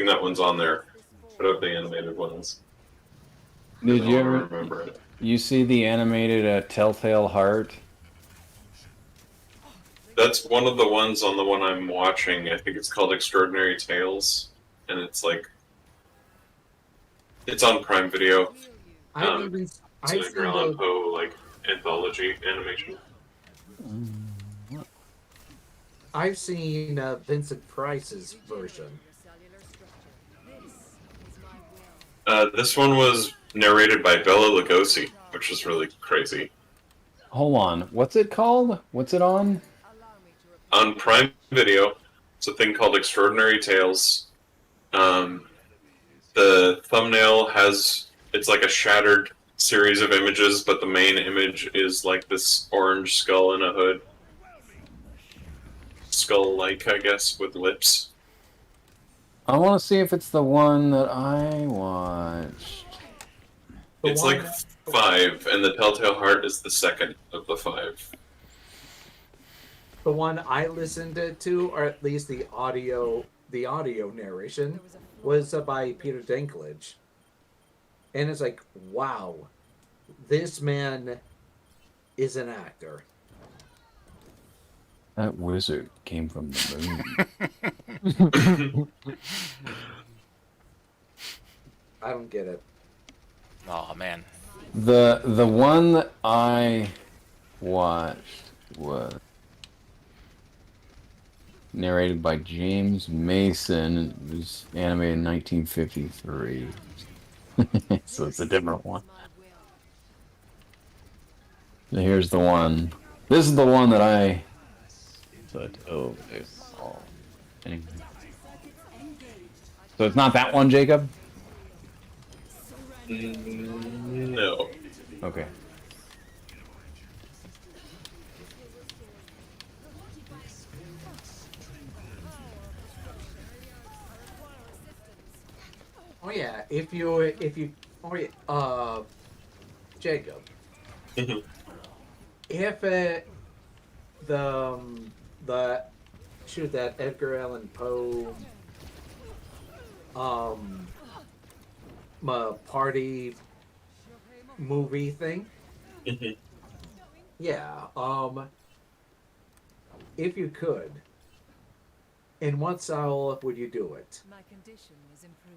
that one's on there. What of the animated ones? Did you ever remember it? You see the animated Telltale Heart? That's one of the ones on the one I'm watching. I think it's called Extraordinary Tales, and it's on Prime Video. It's an Edgar Allan Poe like anthology animation. I've seen Vincent Price's version. This one was narrated by Bela Lugosi, which is really crazy. Hold on. What's it called? What's it on? On Prime Video, it's a thing called Extraordinary Tales. The thumbnail it's like a shattered series of images, but the main image is like this orange skull in a hood. Skull-like, I guess, with lips. I want to see if it's the one that I watched. It's like 5, and the Telltale Heart is the second of the 5. The one I listened to, or at least the audio narration, was by Peter Dinklage. And it's like, wow, this man is an actor. That wizard came from the moon. I don't get it. Oh man. The one that I watched was narrated by James Mason. It was animated in 1953. So it's a different one. So here's the one. This is the one that I... Anyway. So it's not that one, Jacob? No. Okay. Oh yeah, oh yeah, Jacob, Mhm. if the shoot that Edgar Allan Poe um party movie thing, Mhm. yeah, if you could, in what style would you do it? My condition is improved.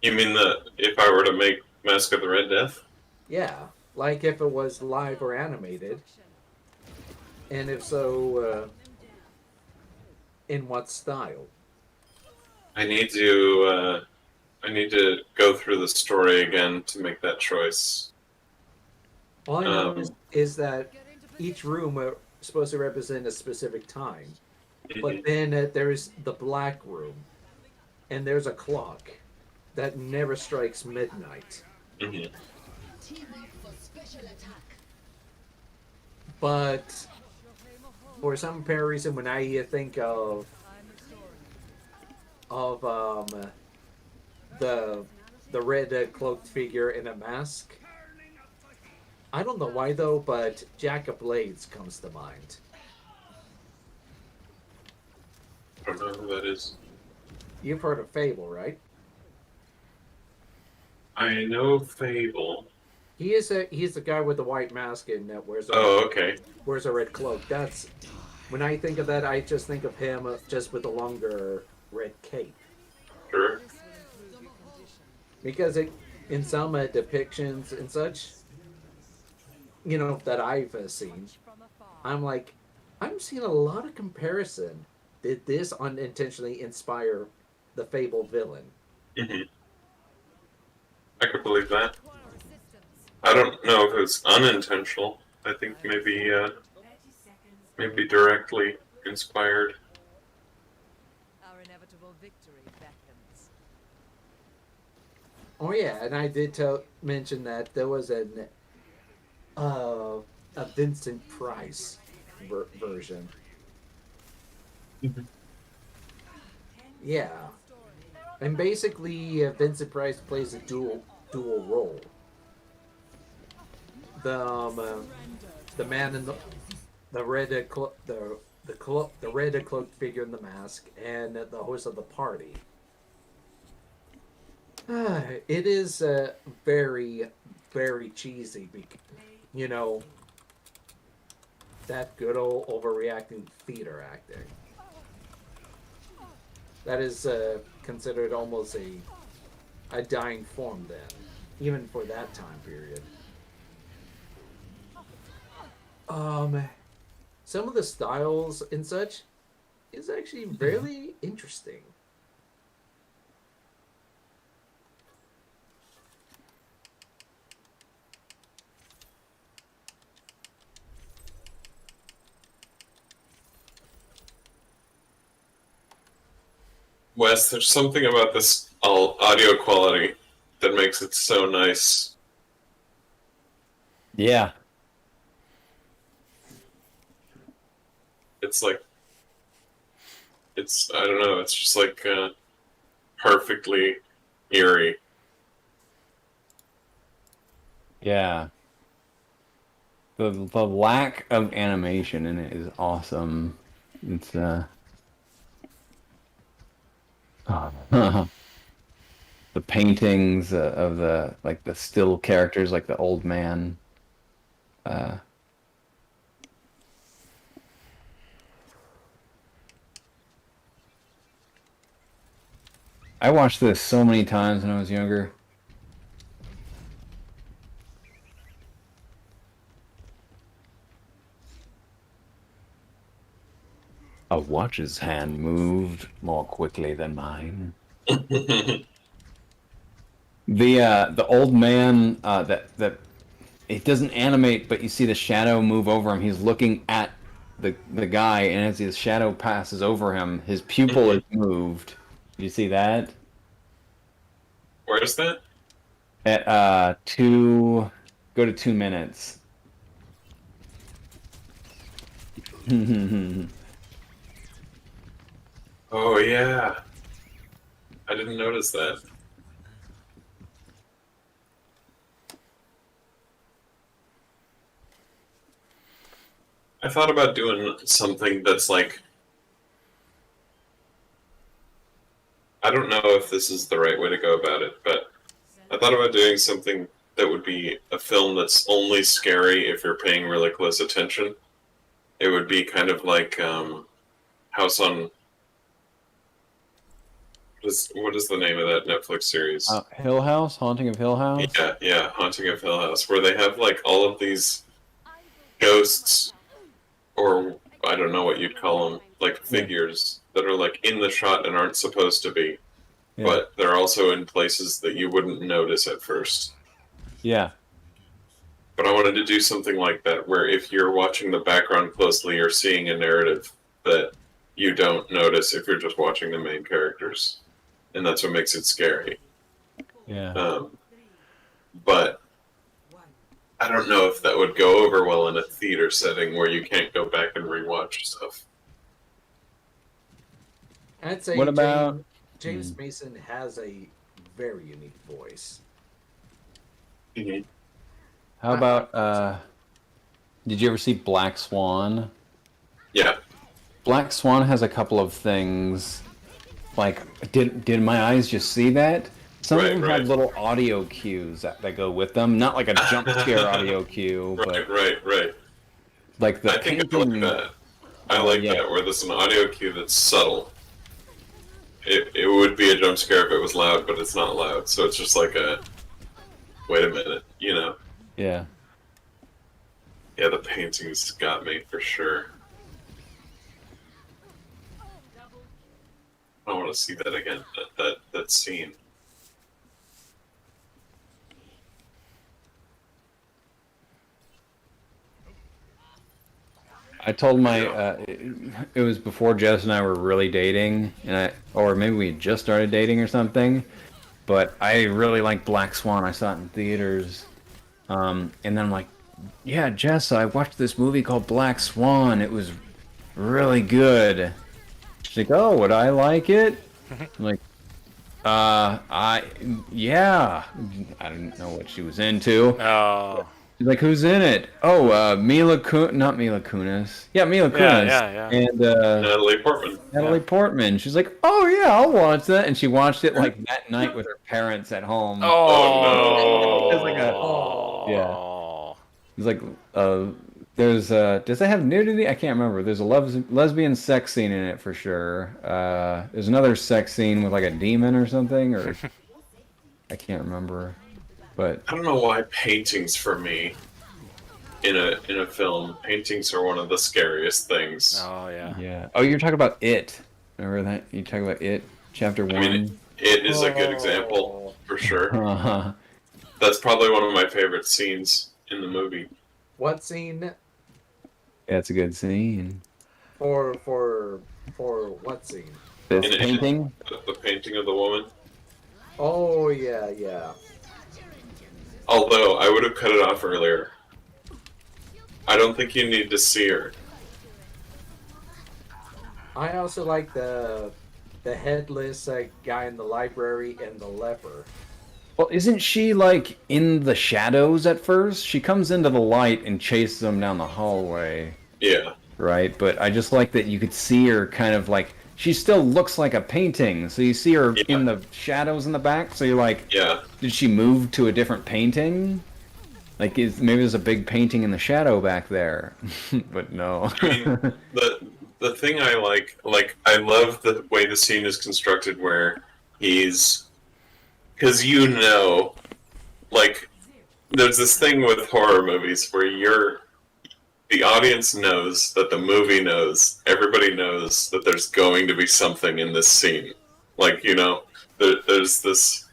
You mean that if I were to make Mask of the Red Death? Yeah, like if it was live or animated, and if so, in what style? I need to I need to go through the story again to make that choice. All I know Um, is that each room are supposed to represent a specific time, but mhm. then there's the black room, and there's a clock that never strikes midnight. Mhm. But for some apparent reason, when I think of the red cloaked figure in a mask, I don't know why though, but Jack of Blades comes to mind. I don't know who that is. You've heard of Fable, right? I know Fable. He's the guy with the white mask and Oh, okay. wears a red cloak. That's when I think of that, I just think of him just with a longer red cape. Sure. Because in some depictions and such, that I've seen, I'm like, I'm seeing a lot of comparison. Did this unintentionally inspire the Fable villain? Mhm. I could believe that. I don't know if it's unintentional. I think maybe directly inspired. Our inevitable victory beckons. Oh yeah, and I did mention that there was uh, a Vincent Price version. Mhm. Yeah, and basically Vincent Price plays a dual role. The man in the red the red cloaked figure in the mask and the host of the party. It is very very cheesy. You know that good old overreacting theater acting. That is considered almost a dying form then, even for that time period. Um, some of the styles and such is actually really interesting. Wes, there's something about this audio quality that makes it so nice. Yeah. It's like, I don't know, it's just like perfectly eerie. Yeah. The lack of animation in it is awesome. It's the paintings of the still characters, like the old man. Uh, I watched this so many times when I was younger. A watch's hand moved more quickly than mine. The old man that it doesn't animate, but you see the shadow move over him. He's looking at the guy, and as his shadow passes over him, his pupil is moved. Did you see that? Where is that? At go to 2 minutes. Oh yeah, I didn't notice that. I thought about doing something that's like, I don't know if this is the right way to go about it, but I thought about doing something that would be a film that's only scary if you're paying really close attention. It would be kind of like House on... What is the name of that Netflix series? Hill House, Haunting of Hill House. Yeah, Haunting of Hill House, where they have like all of these ghosts, or I don't know what you'd call them, like figures that are like in the shot and aren't supposed to be, but they're also in places that you wouldn't notice at first. Yeah. But I wanted to do something like that, where if you're watching the background closely, you're seeing a narrative that you don't notice if you're just watching the main characters. And that's what makes it scary. Yeah. But I don't know if that would go over well in a theater setting where you can't go back and rewatch stuff. I'd say What about James Mason has a very unique voice. Mm-hmm. How about did you ever see Black Swan? Yeah. Black Swan has a couple of things. Like, did my eyes just see that? Some of them have little audio cues that go with them. Not like a jump scare audio cue, but right. like the I think I like that. I like that, where there's an audio cue that's subtle. It would be a jump scare if it was loud, but it's not loud, so it's just like a... Wait a minute, you know? Yeah. Yeah, the paintings got me, for sure. I want to see that again, that scene. I told my it was before Jess and I were really dating, or maybe we had just started dating or something. But I really liked Black Swan. I saw it in theaters, and then I'm like, "Yeah, Jess, I watched this movie called Black Swan. It was really good." She's like, "Oh, would I like it?" I'm like, yeah." I didn't know what she was into. Oh. She's like, "Who's in it?" "Oh, not Mila Kunis. Yeah, Mila Kunis." Yeah. And Natalie Portman. Natalie Portman. She's like, "Oh yeah, I'll watch that." And she watched it like that night with her parents at home. Oh, It's like It's like there's does it have nudity? I can't remember. There's a lesbian sex scene in it for sure. There's another sex scene with like a demon or something, or I can't remember. But I don't know why paintings for me in a film, paintings are one of the scariest things. Oh yeah. Yeah. Oh, you're talking about It. Remember that? You talking about It, Chapter 1? I mean, it is a good example for sure. That's probably one of my favorite scenes in the movie. What scene? Yeah, it's a good scene. For what scene? This painting? The painting of the woman. Oh yeah. Although I would have cut it off earlier. I don't think you need to see her. I also like the headless guy in the library and the leper. Well, isn't she like in the shadows at first? She comes into the light and chases them down the hallway. Yeah. Right, but I just like that you could see her kind of like, she still looks like a painting. So you see her in the shadows in the back. So you're like, did she move to a different painting? Like, maybe there's a big painting in the shadow back there. But no. I mean, the thing I like, I love the way the scene is constructed where he's... Because like, there's this thing with horror movies where the audience knows that the movie knows, everybody knows that there's going to be something in this scene. Like, you know, there's this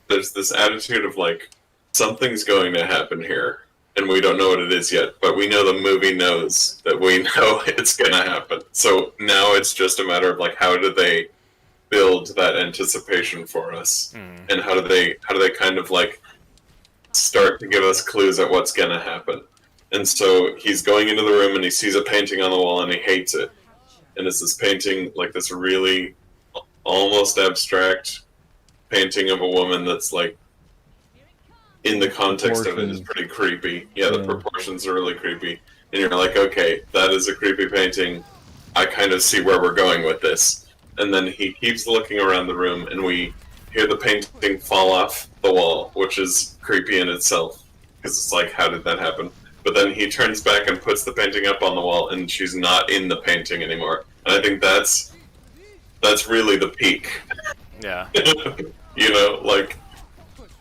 attitude of like, something's going to happen here, and we don't know what it is yet, but we know the movie knows that we know it's going to happen. So now it's just a matter of like, how do they build that anticipation for us, and how do they kind of like start to give us clues at what's going to happen. And so he's going into the room and he sees a painting on the wall and he hates it. And it's this painting, like this really almost abstract painting of a woman that's like, in the context of it, is pretty creepy. Yeah, the proportions are really creepy. and you're like, okay, that is a creepy painting. I kind of see where we're going with this. And then he keeps looking around the room, and we hear the painting fall off the wall, which is creepy in itself, because it's like, how did that happen? But then he turns back and puts the painting up on the wall, and she's not in the painting anymore. And I think that's really the peak. Yeah. You know, like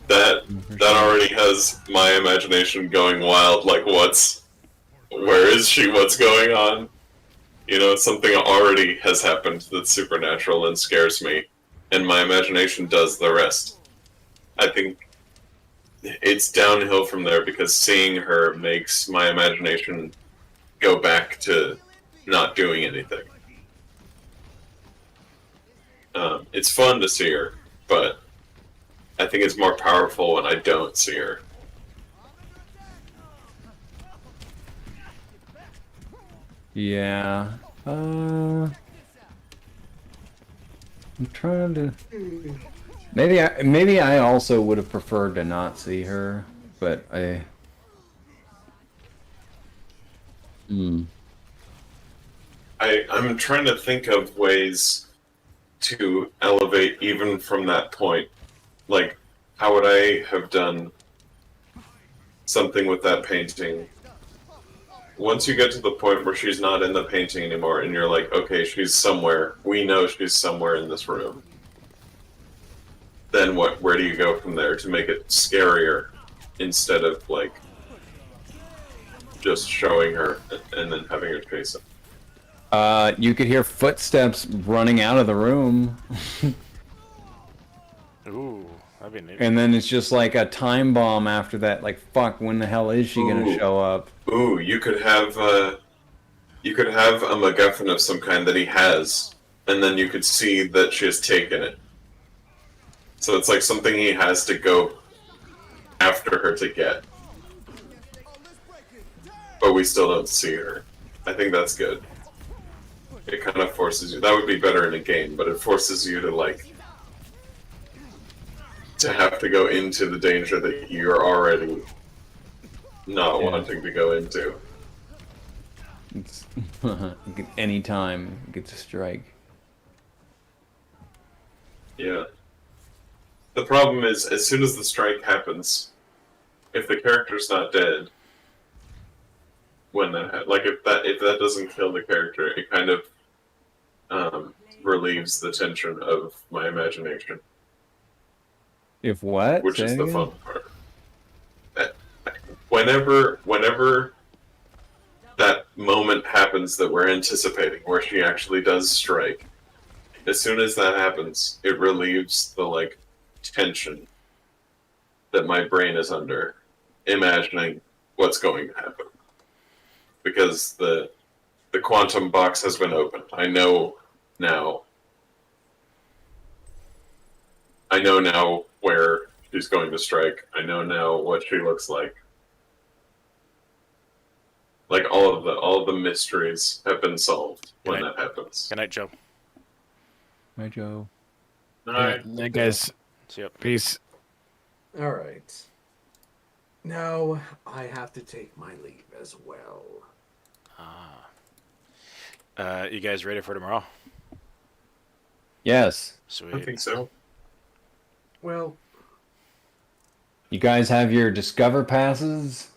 that already has my imagination going wild. Like, where is she? What's going on? You know, something already has happened that's supernatural and scares me, and my imagination does the rest. I think it's downhill from there because seeing her makes my imagination go back to not doing anything. It's fun to see her, but I think it's more powerful when I don't see her. Yeah. I'm trying to. Maybe I also would have preferred to not see her, but I. I'm trying to think of ways to elevate even from that point. Like, how would I have done something with that painting? Once you get to the point where she's not in the painting anymore, and you're like, okay, she's somewhere. We know she's somewhere in this room. Then what? Where do you go from there to make it scarier instead of like just showing her and then having her chase him? You could hear footsteps running out of the room. Ooh, that'd be neat. And then it's just like a time bomb after that. Like, fuck, when the hell is she gonna show up? Ooh, you could have a MacGuffin of some kind that he has, and then you could see that she has taken it. So it's like something he has to go after her to get. But we still don't see her. I think that's good. It kind of forces you. That would be better in a game, but it forces you to like to have to go into the danger that you're already not wanting to go into. It's any time it gets a strike. Yeah. The problem is, as soon as the strike happens, if the character's not dead, when that like if that doesn't kill the character, it kind of relieves the tension of my imagination. If what? Which Say is it the again? fun part. Whenever that moment happens that we're anticipating, where she actually does strike, as soon as that happens, it relieves the like tension that my brain is under, imagining what's going to happen. Because the quantum box has been opened. I know now where she's going to strike. I know now what she looks like. Like all of the mysteries have been solved when that happens. Good night, Joe. Hi, Joe. Alright. Yeah, guys. See ya. Peace. All right. Now I have to take my leave as well. You guys ready for tomorrow? Yes. Sweet. I think so. Well, You guys have your Discover passes?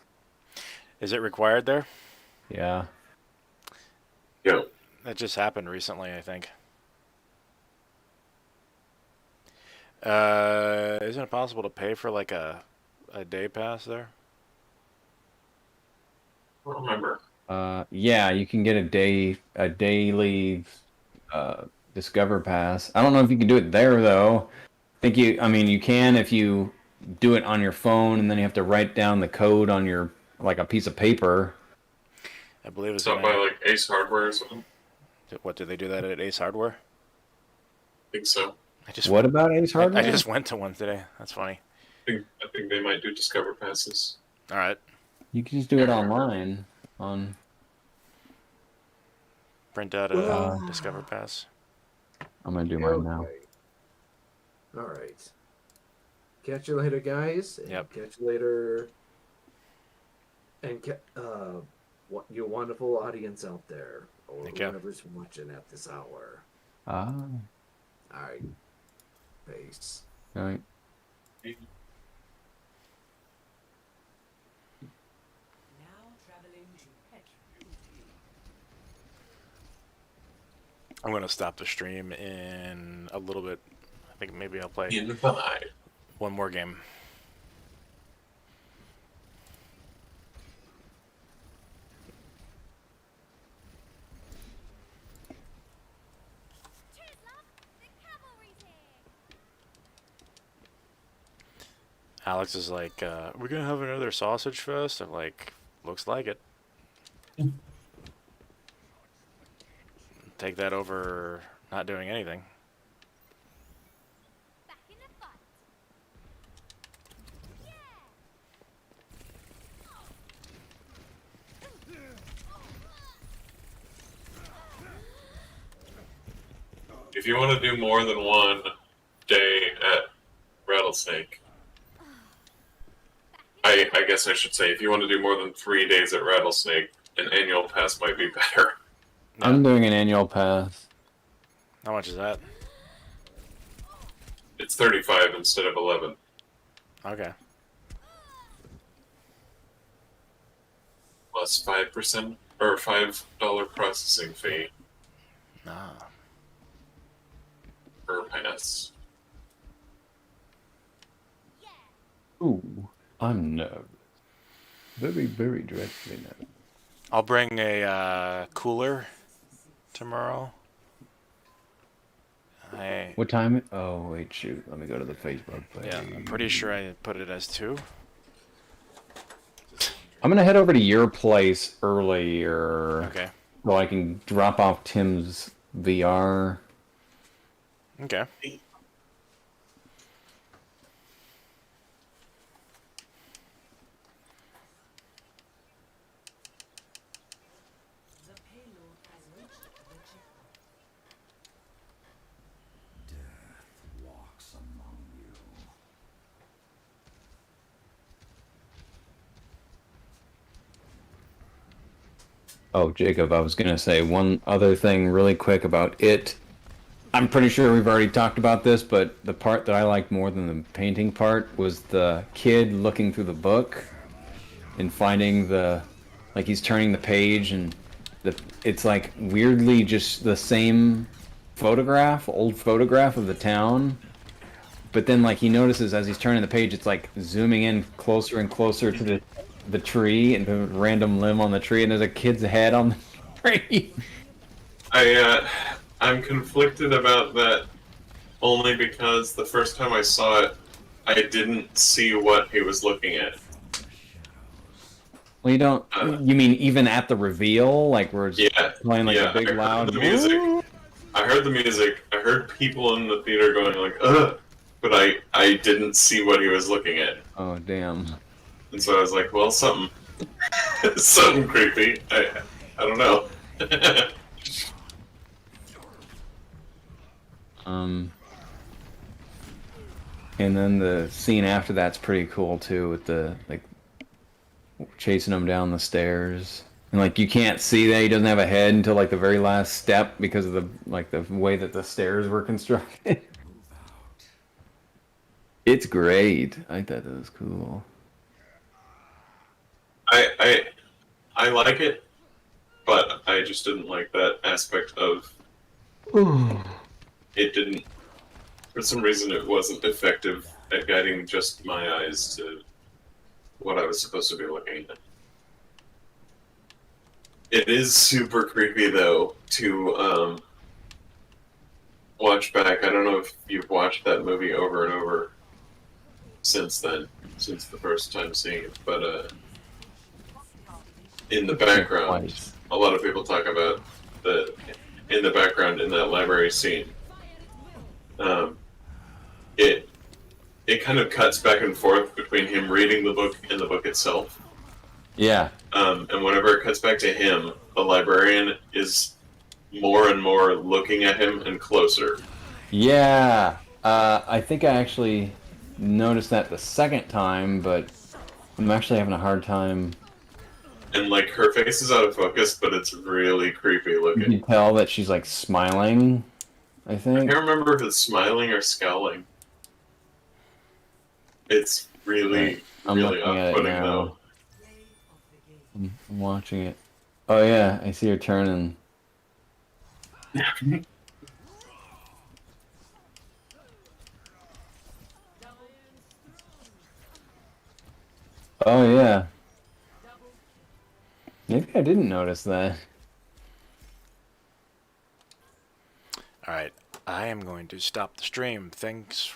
Is it required there? Yeah. Yeah. That just happened recently, I think. Isn't it possible to pay for like a day pass there? I don't remember. Yeah, you can get a daily Discover pass. I don't know if you can do it there though. I mean you can if you do it on your phone and then you have to write down the code on your like a piece of paper. I believe it's It's up by like Ace Hardware or something. What, do they do that at Ace Hardware? I think so. What about Ace Hardware? I just went to one today. That's funny. I think they might do Discover passes. All right. You can just do it online on Print out a Discover Pass. I'm gonna do mine now. all right. Catch you later, guys. And Yep. Catch you later. And you wonderful audience out there, or Thank you. whoever's watching at this hour. Ah. All right. Peace. All right. I'm gonna stop the stream in a little bit. I think maybe I'll play In 5. one more game. Alex is like, we're gonna have another sausage fest? I'm like, looks like it. Take that over not doing anything. If you want to do more than one day at Rattlesnake, I guess I should say, if you want to do more than 3 days at Rattlesnake, an annual pass might be better. Yeah. I'm doing an annual pass. How much is that? It's 35 instead of 11. Okay. Plus 5% or $5 processing fee Ah. per pass. Ooh, I'm nervous. Very, very dreadfully nervous. I'll bring a cooler tomorrow. What time? Oh, wait, shoot. Let me go to the Facebook page. Yeah, I'm pretty sure I put it as 2. I'm going to head over to your place earlier. Okay. So I can drop off Tim's VR. Okay. Oh, Jacob, I was going to say one other thing really quick about it. I'm pretty sure we've already talked about this, but the part that I liked more than the painting part was the kid looking through the book and finding like he's turning the page and it's like weirdly just the same old photograph of the town. But then like he notices as he's turning the page, it's like zooming in closer and closer to the tree and the random limb on the tree, and there's a kid's head on the tree. I'm conflicted about that only because the first time I saw it, I didn't see what he was looking at. Well, you don't. You mean even at the reveal, like where it's playing like a big loud music. I heard the music. I heard people in the theater going like, "Ugh," but I didn't see what he was looking at. Oh damn! And so I was like, "Well, something creepy. I don't know." And then the scene after that's pretty cool too, with the like chasing him down the stairs, and like you can't see that he doesn't have a head until like the very last step because of the way that the stairs were constructed. It's great. I thought that was cool. I like it, but I just didn't like that aspect of it. Didn't, for some reason, it wasn't effective at guiding just my eyes to what I was supposed to be looking at. It is super creepy though to watch back. I don't know if you've watched that movie over and over since then, since the first time seeing it, but in the background, a lot of people talk about in the background in that library scene. It kind of cuts back and forth between him reading the book and the book itself. Yeah. And whenever it cuts back to him, the librarian is more and more looking at him and closer. Yeah. I think I actually noticed that the second time, but I'm actually having a hard time and like her face is out of focus, but it's really creepy You looking. can tell that she's like smiling, I I think. can't remember if it's smiling or scowling. It's really, Right. I'm really looking at it off-putting now. though. I'm watching it. Oh yeah, I see her turning. Oh yeah. Maybe I didn't notice that. Alright, I am going to stop the stream. Thanks